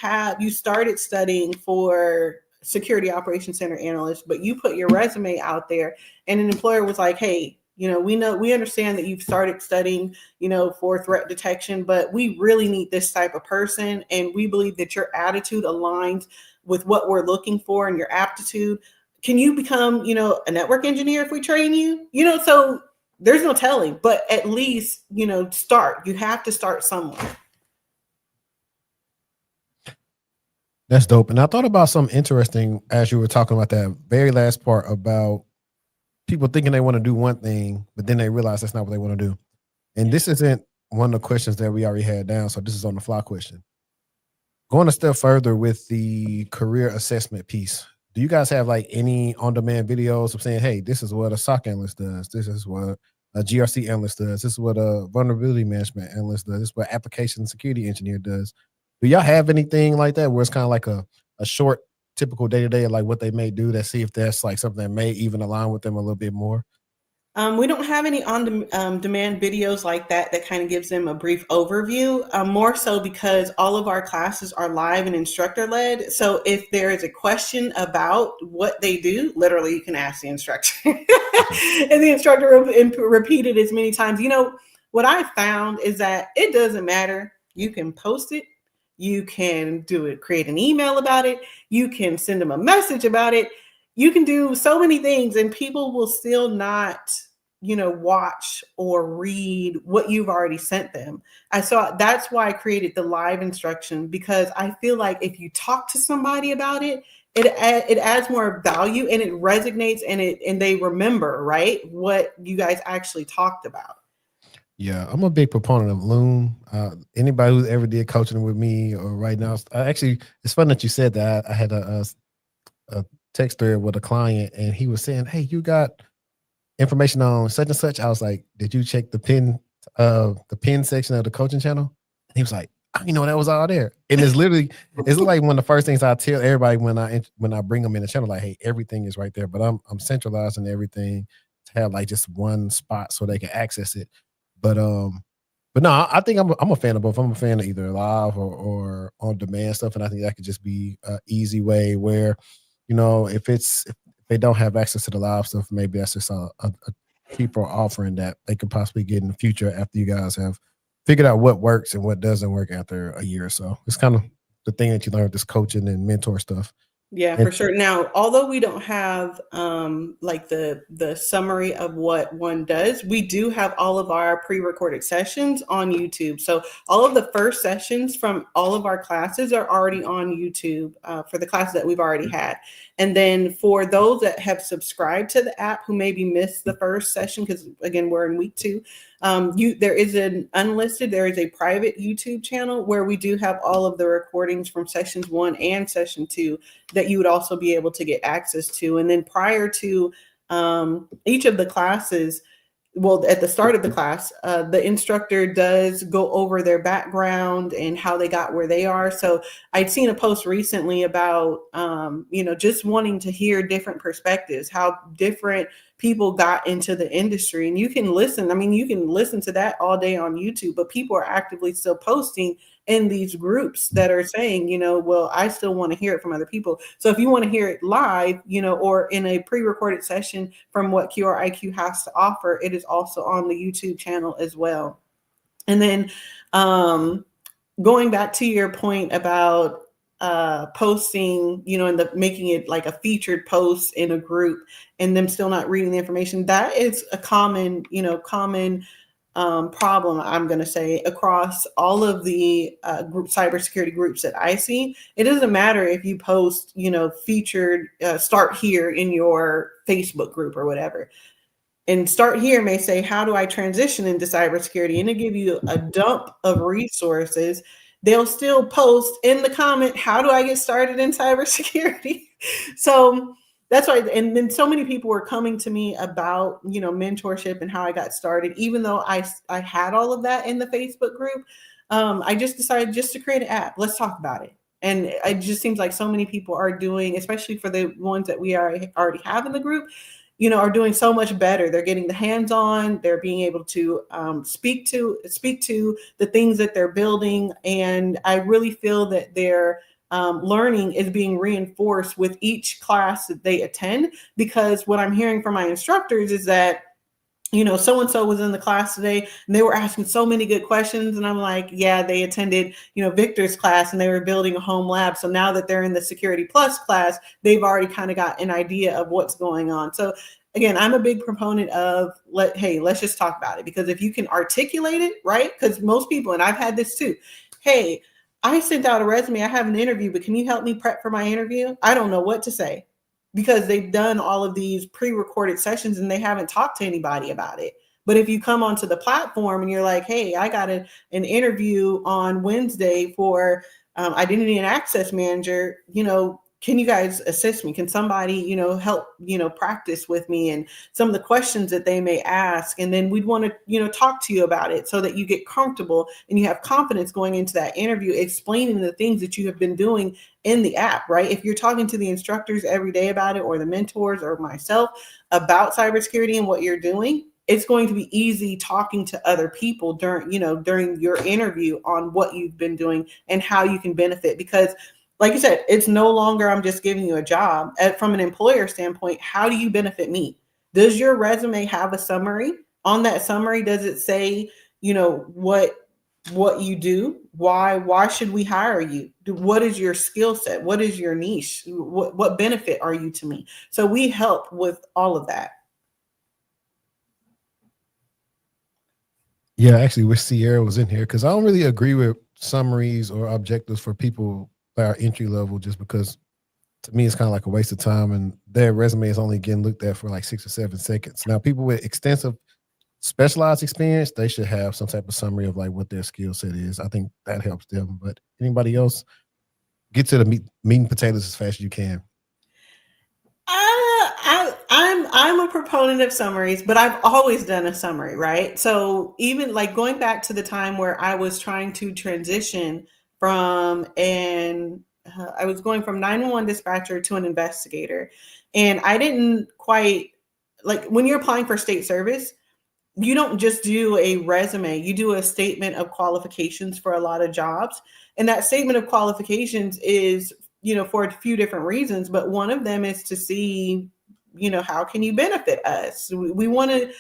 [SPEAKER 2] started studying for security operations center analyst, but you put your resume out there and an employer was like, hey, we understand that you've started studying, for threat detection, but we really need this type of person. And we believe that your attitude aligns with what we're looking for and your aptitude. Can you become, a network engineer if we train you? So there's no telling, but at least, start. You have to start somewhere.
[SPEAKER 1] That's dope. And I thought about something interesting as you were talking about that very last part about people thinking they want to do one thing, but then they realize that's not what they want to do. And this isn't one of the questions that we already had down. So this is on the fly question. Going a step further with the career assessment piece, do you guys have like any on-demand videos of saying, hey, this is what a SOC analyst does. This is what a GRC analyst does. This is what a vulnerability management analyst does. This is what application security engineer does. Do y'all have anything like that where it's kind of like a short, typical day-to-day, like what they may do, to see if that's like something that may even align with them a little bit more?
[SPEAKER 2] We don't have any on-demand videos like that kind of gives them a brief overview, more so because all of our classes are live and instructor-led. So if there is a question about what they do, literally you can ask the instructor. And the instructor will repeat it as many times. What I found is that it doesn't matter. You can post it. You can do it, create an email about it. You can send them a message about it. You can do so many things and people will still not, watch or read what you've already sent them. That's why I created the live instruction, because I feel like if you talk to somebody about it, it adds more value and it resonates and they remember, right, what you guys actually talked about.
[SPEAKER 1] Yeah, I'm a big proponent of Loom. Anybody who's ever did coaching with me or right now, actually, it's fun that you said that. I had a text thread with a client, and he was saying, "Hey, you got information on such and such." I was like, "Did you check the pin section of the coaching channel?" And he was like, "I didn't know that was all there." And it's like one of the first things I tell everybody when I bring them in the channel, like, "Hey, everything is right there." But I'm centralizing everything to have like just one spot so they can access it. But no, I think I'm a fan of both. I'm a fan of either live or on demand stuff, and I think that could just be an easy way where, if they don't have access to the live stuff, maybe that's just a cheaper offering that they could possibly get in the future after you guys have figured out what works and what doesn't work after a year or so. It's kind of the thing that you learn with this coaching and mentor stuff.
[SPEAKER 2] Yeah,
[SPEAKER 1] And
[SPEAKER 2] for sure. Now, although we don't have like the summary of what one does, we do have all of our pre-recorded sessions on YouTube. So all of the first sessions from all of our classes are already on YouTube for the classes that we've already had. And then for those that have subscribed to the app who maybe missed the first session, because again, we're in week 2, there is there is a private YouTube channel where we do have all of the recordings from sessions 1 and session 2 that you would also be able to get access to. And then prior to each of the classes, at the start of the class, the instructor does go over their background and how they got where they are. So I'd seen a post recently about, just wanting to hear different perspectives, how different people got into the industry. And you can listen. I mean, you can listen to that all day on YouTube, but people are actively still posting in these groups that are saying, well, I still want to hear it from other people. So if you want to hear it live, or in a pre-recorded session from what Kyora IQ has to offer, it is also on the YouTube channel as well. And then going back to your point about posting, and making it like a featured post in a group and them still not reading the information, that is a common problem, I'm going to say, across all of the group cybersecurity groups that I see. It doesn't matter if you post, featured, start here in your Facebook group or whatever. And start here may say, how do I transition into cybersecurity? And it give you a dump of resources. They'll still post in the comment, how do I get started in cybersecurity? So That's right. And then so many people were coming to me about, mentorship and how I got started, even though I had all of that in the Facebook group. I just decided just to create an app. Let's talk about it. And it just seems like so many people are doing, especially for the ones that we already have in the group, are doing so much better. They're getting the hands-on. They're being able to speak to the things that they're building, and I really feel that their learning is being reinforced with each class that they attend. Because what I'm hearing from my instructors is that so and so was in the class today and they were asking so many good questions. And I'm like, yeah, they attended, Victor's class and they were building a home lab. So now that they're in the Security Plus class, they've already kind of got an idea of what's going on. So again, I'm a big proponent of let's just talk about it. Because if you can articulate it, right? Because most people, and I've had this too, hey, I sent out a resume, I have an interview, but can you help me prep for my interview? I don't know what to say, because they've done all of these pre-recorded sessions and they haven't talked to anybody about it. But if you come onto the platform and you're like, hey, I got an interview on Wednesday for identity and access manager, can you guys assist me? Can somebody, help, practice with me and some of the questions that they may ask? And then we'd want to, talk to you about it so that you get comfortable and you have confidence going into that interview, explaining the things that you have been doing in the app, right? If you're talking to the instructors every day about it, or the mentors or myself about cybersecurity and what you're doing, it's going to be easy talking to other people during your interview on what you've been doing and how you can benefit. Because like you said, it's no longer I'm just giving you a job. From an employer standpoint, how do you benefit me? Does your resume have a summary? On that summary, does it say, what you do? Why should we hire you? What is your skill set? What is your niche? What benefit are you to me? So we help with all of that.
[SPEAKER 1] Yeah, actually, wish Sierra was in here because I don't really agree with summaries or objectives for people that are entry level, just because to me it's kind of like a waste of time and their resume is only getting looked at for like 6 or 7 seconds. Now, people with extensive specialized experience, they should have some type of summary of like what their skill set is. I think that helps them. But anybody else, get to the meat and potatoes as fast as you can.
[SPEAKER 2] I'm a proponent of summaries, but I've always done a summary, right? So even like going back to the time where I was trying to transition from I was going from 911 dispatcher to an investigator, and I didn't quite like when you're applying for state service. You don't just do a resume, you do a statement of qualifications for a lot of jobs. And that statement of qualifications is, for a few different reasons, but one of them is to see, how can you benefit us? We want to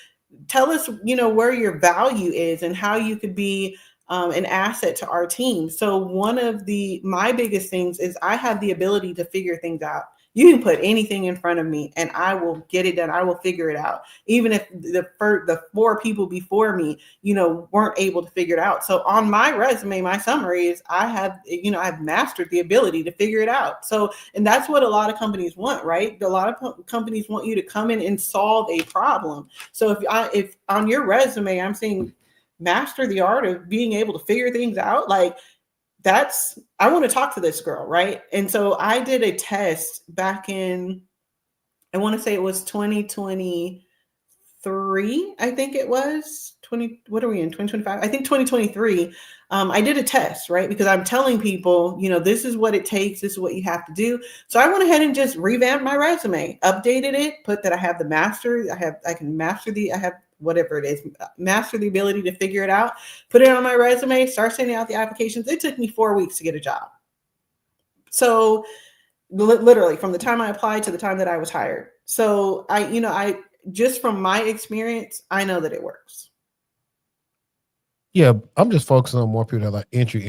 [SPEAKER 2] tell us, where your value is and how you could be an asset to our team. So one of my biggest things is I have the ability to figure things out. You can put anything in front of me and I will get it done. I will figure it out. Even if the 4 people before me, weren't able to figure it out. So on my resume, my summary is I've mastered the ability to figure it out. So, and that's what a lot of companies want, right? A lot of companies want you to come in and solve a problem. So if on your resume, I'm saying master the art of being able to figure things out, like, I want to talk to this girl, right? And so I did a test back in, I want to say it was 2023. I think it was what are we in 2025? I think 2023. I did a test, right? Because I'm telling people, this is what it takes. This is what you have to do. So I went ahead and just revamped my resume, updated it, put that I have the master. I can master I have whatever it is, master the ability to figure it out, put it on my resume, start sending out the applications. It took me 4 weeks to get a job. So literally from the time I applied to the time that I was hired. So I just from my experience, I know that it works.
[SPEAKER 1] Yeah, I'm just focusing on more people that are like entry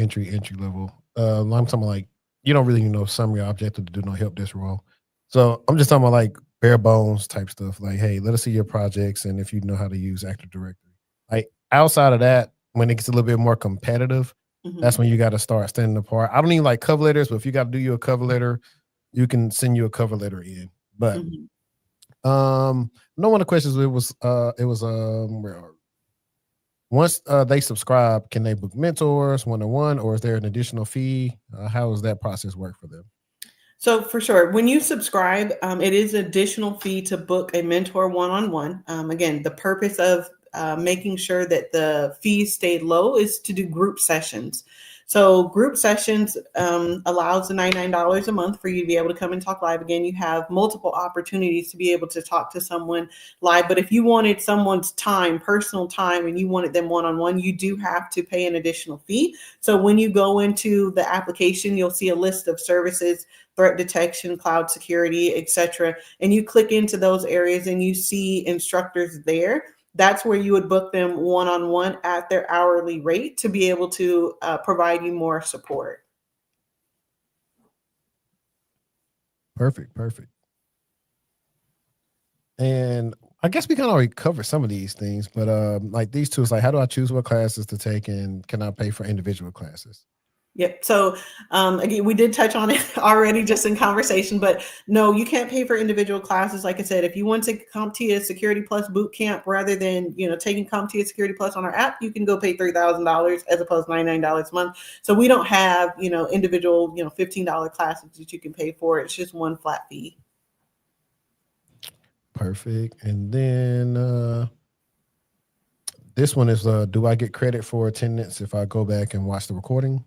[SPEAKER 1] level. I'm talking like you don't really know summary or objective to do no help desk role. So I'm just talking about like bare bones type stuff. Like, hey, let us see your projects and if you know how to use Active Directory. Like outside of that, when it gets a little bit more competitive, that's when you got to start standing apart. I don't even like cover letters, but if you got to do you a cover letter, you can send you a cover letter in. But no one of the questions it was where are we? Once they subscribe, can they book mentors one-on-one, or is there an additional fee? How does that process work for them?
[SPEAKER 2] So for sure, when you subscribe, it is an additional fee to book a mentor one-on-one. Again, the purpose of making sure that the fees stay low is to do group sessions. So group sessions allows the $99 a month for you to be able to come and talk live. Again, you have multiple opportunities to be able to talk to someone live. But if you wanted someone's time, personal time, and you wanted them one-on-one, you do have to pay an additional fee. So when you go into the application, you'll see a list of services: threat detection, cloud security, etc. And you click into those areas and you see instructors there. That's where you would book them one-on-one at their hourly rate to be able to provide you more support.
[SPEAKER 1] Perfect. And I guess we kind of already covered some of these things, but like these two, it's like, how do I choose what classes to take, and can I pay for individual classes?
[SPEAKER 2] Yep. So again, we did touch on it already just in conversation, but no, you can't pay for individual classes. Like I said, if you want to take CompTIA Security Plus boot camp rather than taking CompTIA Security Plus on our app, you can go pay $3,000 as opposed to $99 a month. So we don't have individual $15 classes that you can pay for. It's just one flat fee.
[SPEAKER 1] Perfect. And then this one is, do I get credit for attendance if I go back and watch the recording?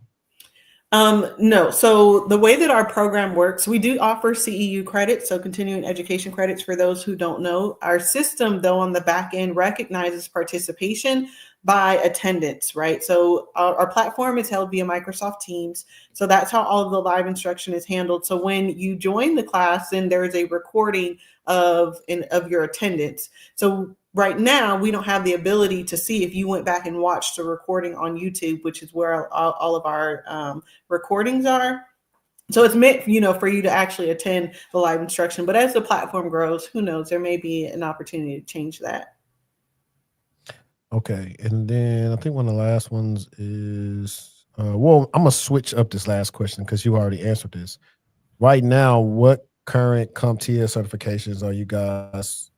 [SPEAKER 2] No. So the way that our program works, we do offer CEU credits, so continuing education credits for those who don't know. Our system, though, on the back end recognizes participation by attendance, right? So our platform is held via Microsoft Teams. So that's how all of the live instruction is handled. So when you join the class, then there is a recording of your attendance. So right now, we don't have the ability to see if you went back and watched a recording on YouTube, which is where all of our recordings are. So it's meant, for you to actually attend the live instruction. But as the platform grows, who knows, there may be an opportunity to change that.
[SPEAKER 1] Okay. And then I think one of the last ones is, well, I'm going to switch up this last question because you already answered this. Right now, what current CompTIA certifications are you guys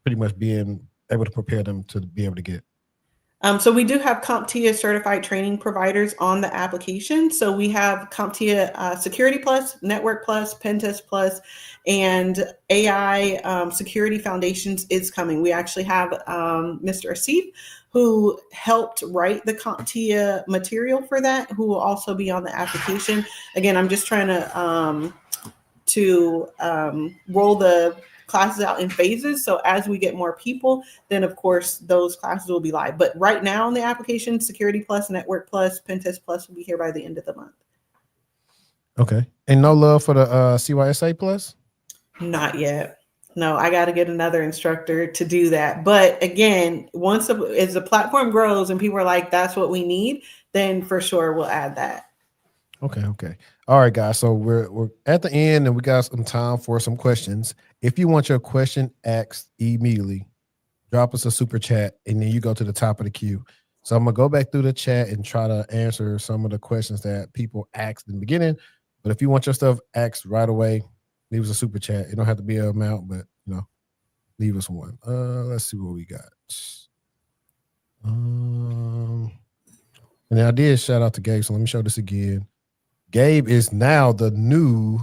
[SPEAKER 1] pretty much being able to prepare them to be able to get?
[SPEAKER 2] So we do have CompTIA certified training providers on the application. So we have CompTIA Security Plus, Network Plus, Pentest Plus, and AI Security Foundations is coming. We actually have Mr. Asif, who helped write the CompTIA material for that, who will also be on the application. Again, I'm just trying to roll the classes out in phases. So as we get more people, then of course those classes will be live. But right now on the application, Security Plus, Network Plus, Pentest Plus will be here by the end of the month.
[SPEAKER 1] Okay. And no love for the CYSA Plus?
[SPEAKER 2] Not yet. No, I got to get another instructor to do that. But again, as the platform grows and people are like, that's what we need, then for sure we'll add that.
[SPEAKER 1] Okay. All right, guys. So we're at the end and we got some time for some questions. If you want your question asked immediately, drop us a super chat and then you go to the top of the queue. So I'm going to go back through the chat and try to answer some of the questions that people asked in the beginning. But if you want your stuff asked right away, leave us a super chat. It don't have to be an amount, but leave us one. Let's see what we got. And I did shout out to Gabe, so let me show this again. Gabe is now the new,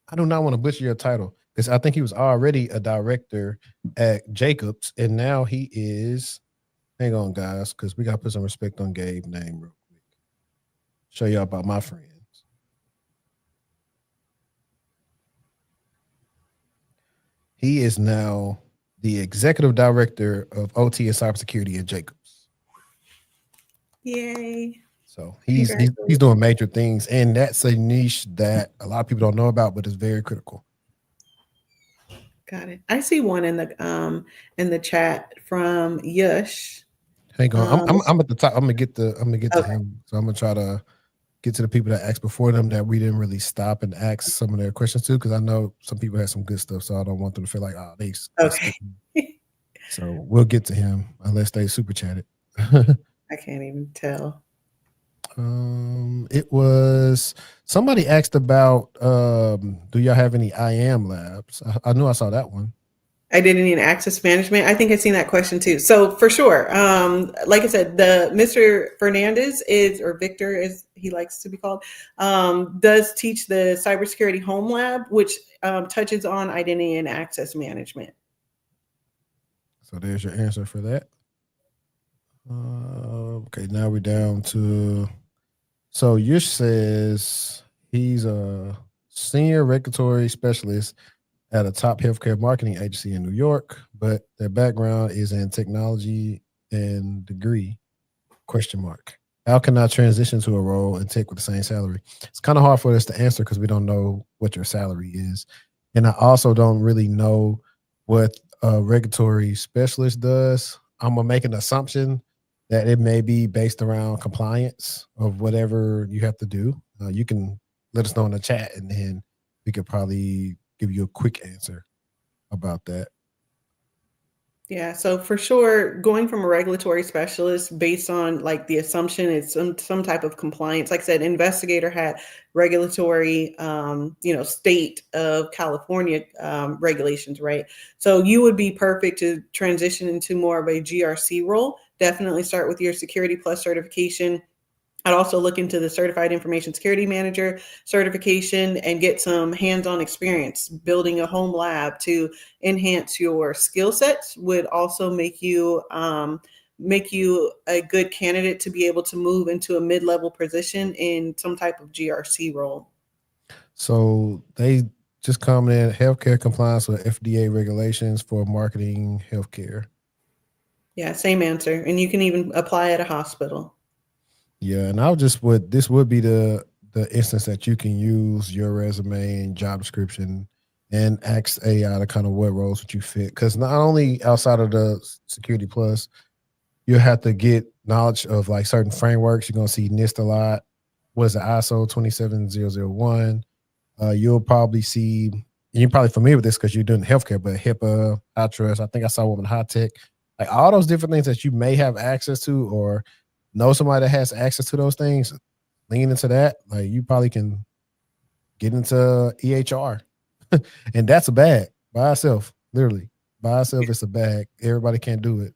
[SPEAKER 1] I do not want to butcher your title, because I think he was already a director at Jacobs, and now he is, hang on, guys, because we got to put some respect on Gabe's name real quick. Show you about my friends. He is now the executive director of OT and cybersecurity at Jacobs.
[SPEAKER 2] Yay.
[SPEAKER 1] So he's doing major things, and that's a niche that a lot of people don't know about, but it's very critical.
[SPEAKER 2] Got it. I see one in the chat from Yush.
[SPEAKER 1] Hang on, I'm at the top. I'm gonna get to him. So I'm gonna try to get to the people that asked before them that we didn't really stop and ask some of their questions to, because I know some people had some good stuff, so I don't want them to feel like they So we'll get to him unless they super chatted.
[SPEAKER 2] I can't even tell.
[SPEAKER 1] It was somebody asked about do y'all have any IAM labs? I knew I saw that one.
[SPEAKER 2] Identity and access management. I think I've seen that question too. So for sure, like I said, the Mr. Fernandez is, or Victor as he likes to be called, does teach the Cybersecurity Home Lab, which touches on identity and access management.
[SPEAKER 1] So there's your answer for that. Okay, now we're down to. So Yush says he's a senior regulatory specialist at a top healthcare marketing agency in New York, but their background is in technology and degree. Question mark. How can I transition to a role in tech with the same salary? It's kind of hard for us to answer because we don't know what your salary is. And I also don't really know what a regulatory specialist does. I'm going to make an assumption that it may be based around compliance of whatever you have to do. You can let us know in the chat and then we could probably give you a quick answer about that.
[SPEAKER 2] Yeah, so for sure, going from a regulatory specialist based on like the assumption it's some type of compliance. Like I said, investigator had regulatory, state of California regulations, right? So you would be perfect to transition into more of a GRC role. Definitely start with your Security Plus certification. I'd also look into the Certified Information Security Manager certification and get some hands-on experience building a home lab to enhance your skill sets. Would also make you a good candidate to be able to move into a mid-level position in some type of GRC role.
[SPEAKER 1] So they just comment in healthcare compliance with FDA regulations for marketing healthcare.
[SPEAKER 2] Yeah, same answer. And you can even apply at a hospital.
[SPEAKER 1] Yeah, and this would be the instance that you can use your resume and job description and ask AI to kind of what roles would you fit. Because not only outside of the Security Plus, you have to get knowledge of like certain frameworks. You're gonna see NIST a lot. What is it, ISO 27001? You'll probably see, and you're probably familiar with this because you're doing healthcare, but HIPAA, HITRUST, I think I saw one with high tech, like all those different things that you may have access to or know somebody that has access to those things, lean into that. Like you probably can get into EHR. And that's a bag by itself, literally. By itself, it's a bag. Everybody can't do it.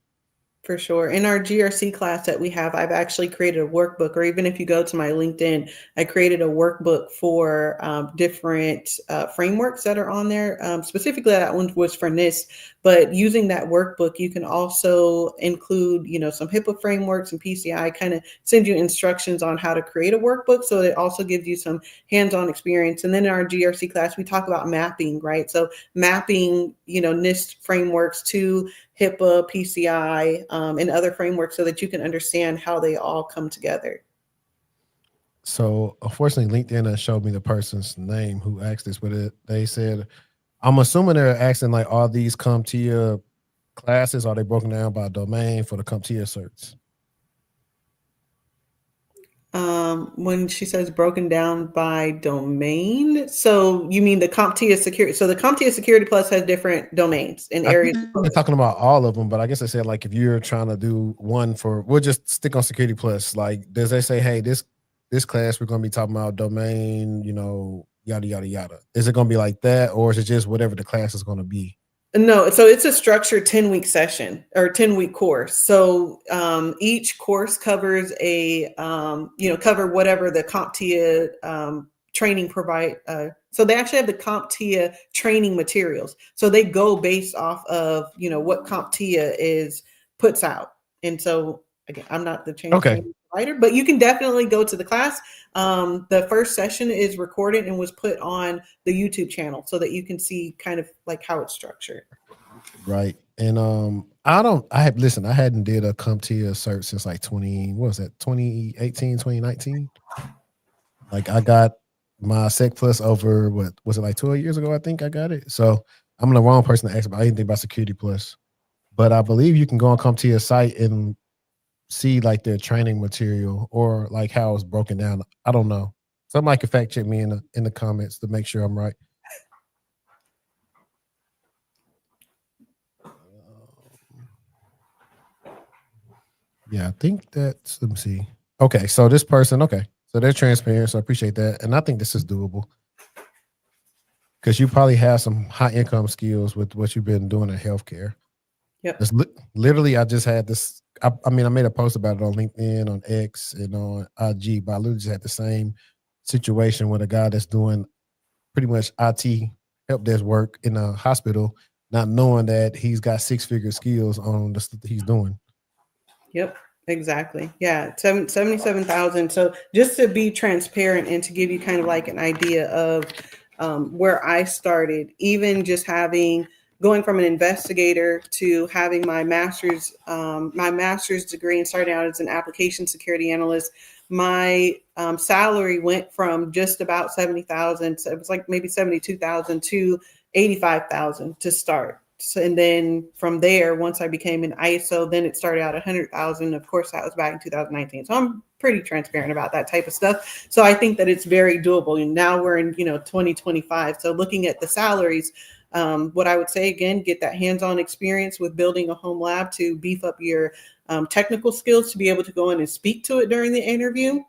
[SPEAKER 2] For sure. In our GRC class that we have, I've actually created a workbook, or even if you go to my LinkedIn, I created a workbook for different frameworks that are on there. Specifically, that one was for NIST, but using that workbook, you can also include, some HIPAA frameworks and PCI, kind of send you instructions on how to create a workbook. So it also gives you some hands-on experience. And then in our GRC class, we talk about mapping, right? So mapping, NIST frameworks to HIPAA, PCI, and other frameworks so that you can understand how they all come together.
[SPEAKER 1] So unfortunately, LinkedIn showed me the person's name who asked this, but they said, I'm assuming they're asking like all these CompTIA classes, are they broken down by domain for the CompTIA certs?
[SPEAKER 2] When she says broken down by domain, so you mean the CompTIA security? So the CompTIA Security Plus has different domains in areas.
[SPEAKER 1] They're talking about all of them, but I guess I said like if you're trying to do one for, we'll just stick on Security Plus. Like, does they say, hey, this class we're going to be talking about domain, yada yada yada? Is it going to be like that, or is it just whatever the class is going to be?
[SPEAKER 2] No, so it's a structured 10-week session or 10-week course. So each course covers cover whatever the CompTIA training provide. So they actually have the CompTIA training materials. So they go based off of, what CompTIA puts out. And so again, I'm not the training provider, but you can definitely go to the class. The first session is recorded and was put on the YouTube channel so that you can see kind of like how it's structured.
[SPEAKER 1] Right. And I hadn't did a CompTIA cert since like 2018, 2019. Like I got my Sec Plus over, what was it, like 12 years ago? I think I got it. So I'm the wrong person to ask about anything about Security Plus. But I believe you can go on CompTIA site and see like their training material or like how it's broken down. I don't know. Somebody can fact check me in the comments to make sure I'm right. Yeah, I think that's, let me see. Okay, so this person, okay. So they're transparent, so I appreciate that. And I think this is doable. because you probably have some high income skills with what you've been doing in healthcare.
[SPEAKER 2] Yep.
[SPEAKER 1] It's literally, I just had this. I mean, I made a post about it on LinkedIn, on X, and on IG, but I literally just had the same situation with a guy that's doing pretty much IT help desk work in a hospital, not knowing that he's got 6-figure skills on the stuff that he's doing.
[SPEAKER 2] Yep, exactly. Yeah, 77,000. So just to be transparent and to give you kind of like an idea of where I started, even just going from an investigator to having my master's degree and starting out as an application security analyst, my salary went from just about 70,000. So it was like maybe 72,000 to 85,000 to start. So, and then from there, once I became an ISO, then it started out at 100,000. Of course, that was back in 2019. So I'm pretty transparent about that type of stuff. So I think that it's very doable. And now we're in 2025. So looking at the salaries, what I would say again, get that hands-on experience with building a home lab to beef up your technical skills to be able to go in and speak to it during the interview.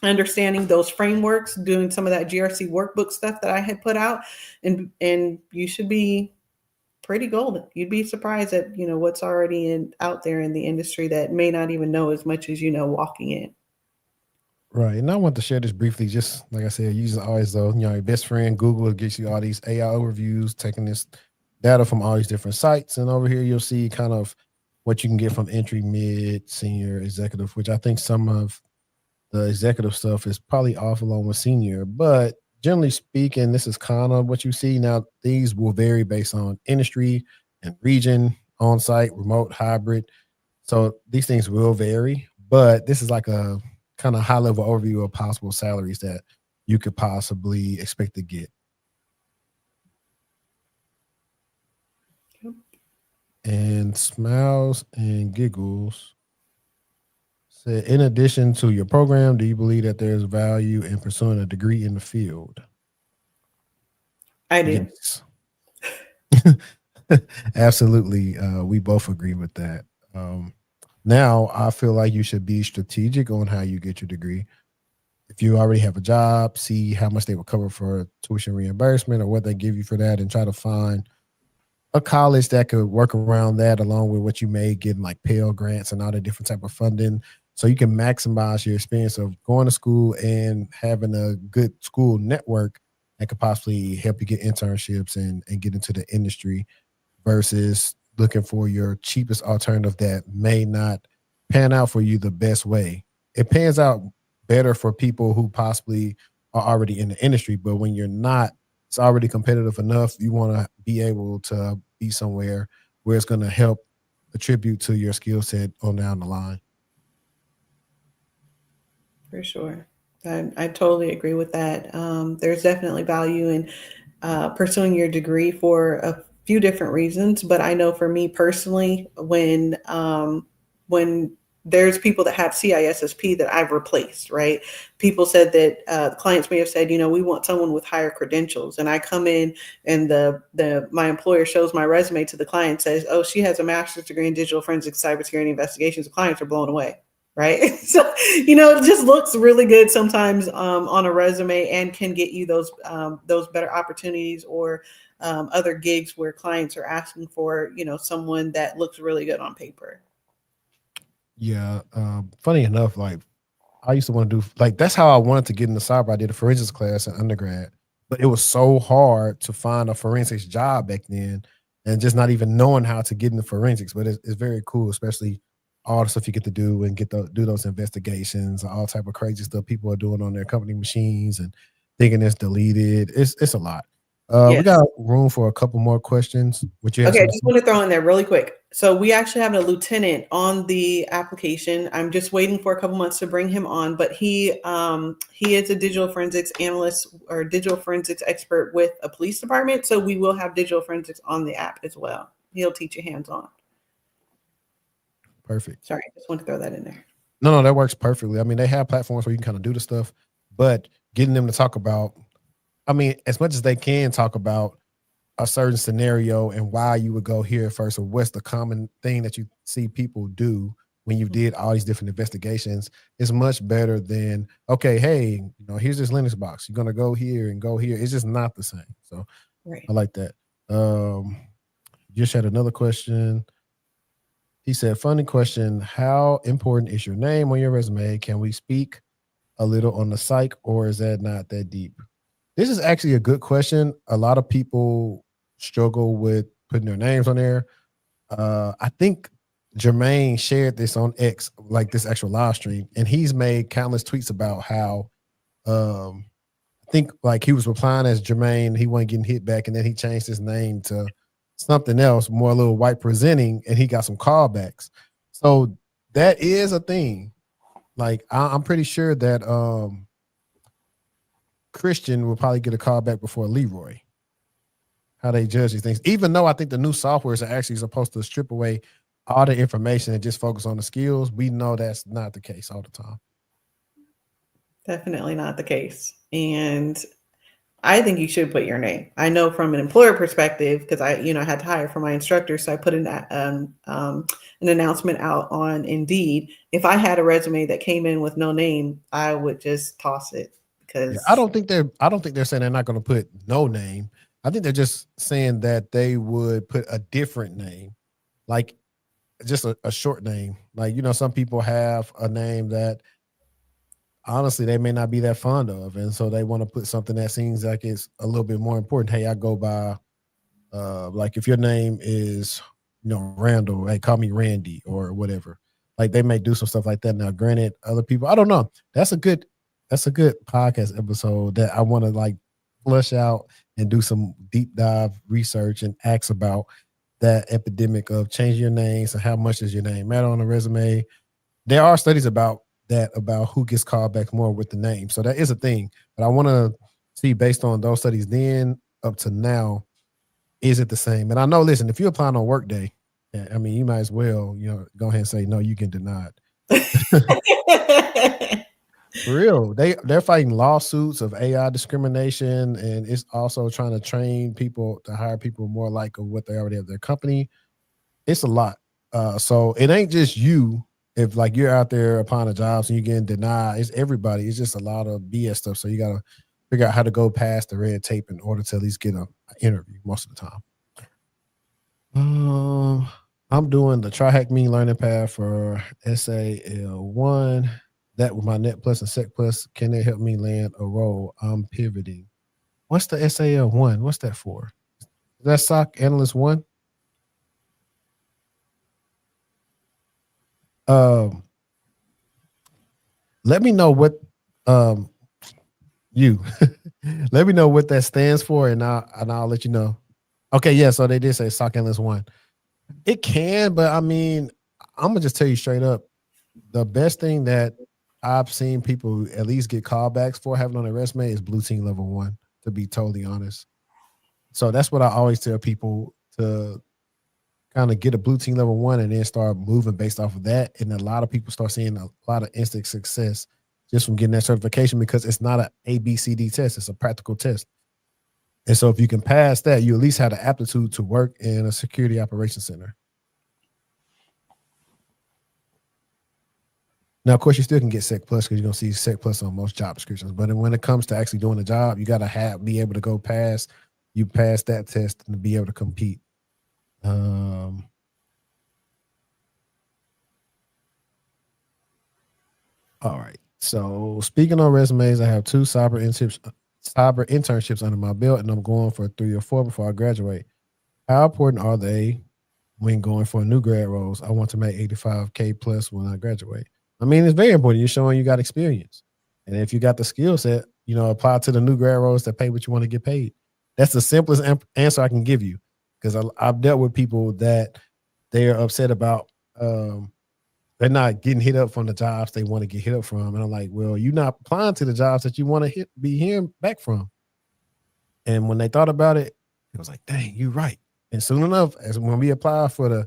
[SPEAKER 2] Understanding those frameworks, doing some of that GRC workbook stuff that I had put out, and you should be pretty golden. You'd be surprised at what's already out there in the industry that may not even know as much as walking in.
[SPEAKER 1] Right. And I want to share this briefly, just like I said, using always though, your best friend Google gets you all these AI overviews, taking this data from all these different sites. And over here you'll see kind of what you can get from entry, mid, senior, executive, which I think some of the executive stuff is probably off along with senior. But generally speaking, this is kind of what you see. Now, these will vary based on industry and region, on-site, remote, hybrid. So these things will vary, but this is like a kind of high level overview of possible salaries that you could possibly expect to get.
[SPEAKER 2] Yep.
[SPEAKER 1] And Smiles and Giggles said, in addition to your program, do you believe that there's value in pursuing a degree in the field?
[SPEAKER 2] I do.
[SPEAKER 1] Yes. Absolutely. We both agree with that. Now, I feel like you should be strategic on how you get your degree. If you already have a job, see how much they will cover for tuition reimbursement or what they give you for that, and try to find a college that could work around that, along with what you may get in like Pell grants and all the different type of funding, so you can maximize your experience of going to school and having a good school network that could possibly help you get internships and get into the industry, versus looking for your cheapest alternative that may not pan out for you the best way. It pans out better for people who possibly are already in the industry, but when you're not, it's already competitive enough. You want to be able to be somewhere where it's going to help attribute to your skill set on down the line.
[SPEAKER 2] For sure. I totally agree with that. There's definitely value in pursuing your degree for a few different reasons, but I know for me personally, when there's people that have CISSP that I've replaced, right? People said that clients may have said, we want someone with higher credentials, and I come in and my employer shows my resume to the client, says, "Oh, she has a master's degree in digital forensics, cybersecurity investigations." The clients are blown away. Right. So, it just looks really good sometimes on a resume, and can get you those better opportunities, or other gigs where clients are asking for, someone that looks really good on paper.
[SPEAKER 1] Yeah. Funny enough, like I used to want to do, like, that's how I wanted to get into cyber. I did a forensics class in undergrad, but it was so hard to find a forensics job back then, and just not even knowing how to get into forensics. But it's very cool, especially all the stuff you get to do and do those investigations, all type of crazy stuff people are doing on their company machines and thinking it's deleted. It's a lot. We
[SPEAKER 2] Yes.
[SPEAKER 1] got room for a couple more questions. Would you have
[SPEAKER 2] Okay, I
[SPEAKER 1] something
[SPEAKER 2] just
[SPEAKER 1] to
[SPEAKER 2] want to throw in there really quick. So we actually have a lieutenant on the application. I'm just waiting for a couple months to bring him on, but he is a digital forensics analyst or digital forensics expert with a police department. So we will have digital forensics on the app as well. He'll teach you hands-on.
[SPEAKER 1] Perfect.
[SPEAKER 2] Sorry, I just want to throw that in there.
[SPEAKER 1] No, that works perfectly. I mean, they have platforms where you can kind of do the stuff, but getting them to talk about, I mean, as much as they can talk about a certain scenario and why you would go here first, or what's the common thing that you see people do, when you did all these different investigations, is much better than, okay, hey, here's this Linux box. You're going to go here and go here. It's just not the same. So
[SPEAKER 2] Right.
[SPEAKER 1] I like that. Just had another question. He said, funny question. How important is your name on your resume? Can we speak a little on the psych, or is that not that deep? This is actually a good question. A lot of people struggle with putting their names on there. I think Jermaine shared this on X, like this actual live stream, and he's made countless tweets about how I think like he was replying as Jermaine, he wasn't getting hit back, and then he changed his name to something else, more a little white presenting, and he got some callbacks. So that is a thing. Like I'm pretty sure that Christian will probably get a call back before Leroy. How they judge these things, even though I think the new softwares are actually supposed to strip away all the information and just focus on the skills. We know that's not the case all the time.
[SPEAKER 2] Definitely not the case. And I think you should put your name. I know from an employer perspective, because I had to hire for my instructor, so I put in an announcement out on Indeed. If I had a resume that came in with no name, I would just toss it, because
[SPEAKER 1] I don't think they're saying they're not going to put no name. I think they're just saying that they would put a different name, like just a short name. Like, some people have a name that honestly they may not be that fond of, and so they want to put something that seems like it's a little bit more important. Hey, I go by like if your name is Randall, hey, call me Randy or whatever. Like they may do some stuff like that. Now granted, other people, I don't know, that's a good podcast episode that I want to like flush out and do some deep dive research and ask about that epidemic of changing your names and how much does your name matter on a resume. There are studies about that, about who gets called back more with the name. So that is a thing. But I want to see, based on those studies then up to now, is it the same? And I know, listen, if you're applying on Workday, I mean, you might as well, go ahead and say, no, you can deny it. For real. They're fighting lawsuits of AI discrimination, and it's also trying to train people to hire people more like of what they already have their company. It's a lot. So it ain't just you. If like you're out there applying to jobs and you're getting denied, it's everybody. It's just a lot of BS stuff. So you got to figure out how to go past the red tape in order to at least get an interview most of the time. I'm doing the TriHack Me learning path for SAL1. That with my Net Plus and Sec Plus, can it help me land a role? I'm pivoting. What's the SAL1? What's that for? Is that SOC Analyst 1? Let me know what you let me know what that stands for, and I'll let you know. Okay, yeah. So they did say SOC Analyst 1. It can, but I mean, I'm gonna just tell you straight up, the best thing that I've seen people at least get callbacks for having on their resume is Blue Team Level 1, to be totally honest. So that's what I always tell people, to kind of get a Blue Team Level 1 and then start moving based off of that. And a lot of people start seeing a lot of instant success just from getting that certification, because it's not an ABCD test, it's a practical test. And so if you can pass that, you at least have the aptitude to work in a security operations center. Now, of course, you still can get Sec Plus, because you're going to see Sec Plus on most job descriptions. But when it comes to actually doing the job, you got to be able to go pass that test and be able to compete. All right. So speaking on resumes, I have 2 cyber internships under my belt, and I'm going for 3 or 4 before I graduate. How important are they when going for new grad roles? I want to make $85K plus when I graduate. I mean, it's very important. You're showing you got experience. And if you got the skill set, apply to the new grad roles that pay what you want to get paid. That's the simplest answer I can give you, because I've dealt with people that they are upset about they're not getting hit up from the jobs they want to get hit up from. And I'm like, well, you're not applying to the jobs that you want to be hearing back from. And when they thought about it, it was like, dang, you're right. And soon enough, as when we apply for the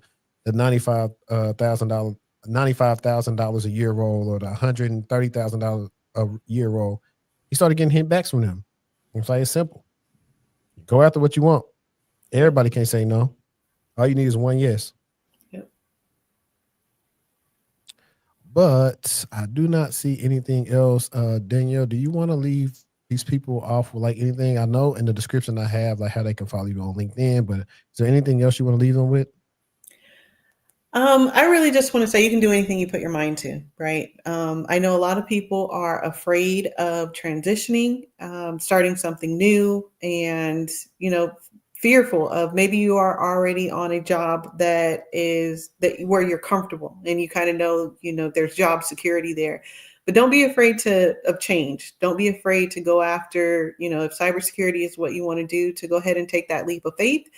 [SPEAKER 1] $95,000 a year role, or the $130,000 a year role, you started getting hit backs from them. It's like, it's simple. Go after what you want. Everybody can't say no. All you need is one yes.
[SPEAKER 2] Yep.
[SPEAKER 1] but I do not see anything else. Danielle, do you want to leave these people off with like anything? I know in the description I have like how they can follow you on LinkedIn, but is there anything else you want to leave them with?
[SPEAKER 2] I really just want to say you can do anything you put your mind to, right? I know a lot of people are afraid of transitioning, starting something new, and fearful of maybe you are already on a job that where you're comfortable and you kind of know there's job security there. But don't be afraid of change. Don't be afraid to go after, if cybersecurity is what you want to do, to go ahead and take that leap of faith,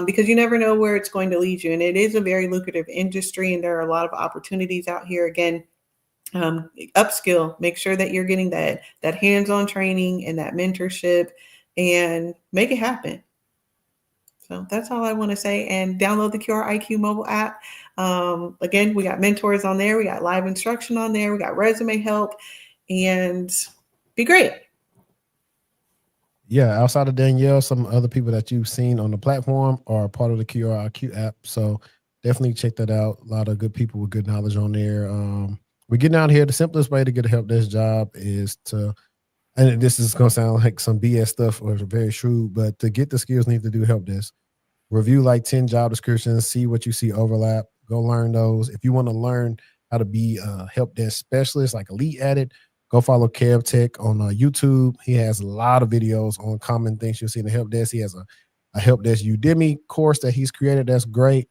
[SPEAKER 2] because you never know where it's going to lead you. And it is a very lucrative industry, and there are a lot of opportunities out here. Again, upskill, make sure that you're getting that hands-on training and that mentorship, and make it happen. So that's all I want to say. And download the Kyora IQ mobile app. Again, we got mentors on there. We got live instruction on there. We got resume help, and be great.
[SPEAKER 1] Yeah, outside of Danielle, some other people that you've seen on the platform are part of the Kyora IQ app. So definitely check that out. A lot of good people with good knowledge on there. We're getting out here. The simplest way to get a help desk job is to, and this is going to sound like some BS stuff or very shrewd, but to get the skills needed to do help desk, review like 10 job descriptions, see what you see overlap, go learn those. If you want to learn how to be a help desk specialist, like elite at it, go follow Kev Tech on YouTube. He has a lot of videos on common things you'll see in the help desk. He has a help desk Udemy course that he's created that's great.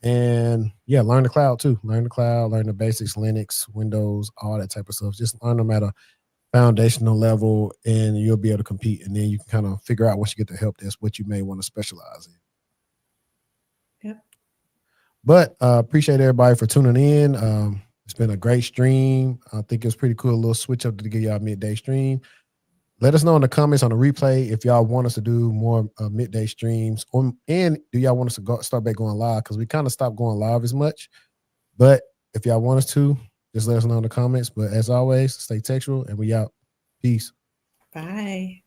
[SPEAKER 1] And yeah, learn the cloud too. Learn the cloud, learn the basics, Linux, Windows, all that type of stuff. Just learn them at a foundational level and you'll be able to compete. And then you can kind of figure out once you get the help desk what you may want to specialize in.
[SPEAKER 2] Yep.
[SPEAKER 1] But appreciate everybody for tuning in. It's been a great stream. I think it was pretty cool, a little switch up to give y'all midday stream. Let us know in the comments on the replay if y'all want us to do more midday streams, and do y'all want us to start back going live, because we kind of stopped going live as much. But if y'all want us to, just let us know in the comments. But as always, stay textual, and we out. Peace.
[SPEAKER 2] Bye.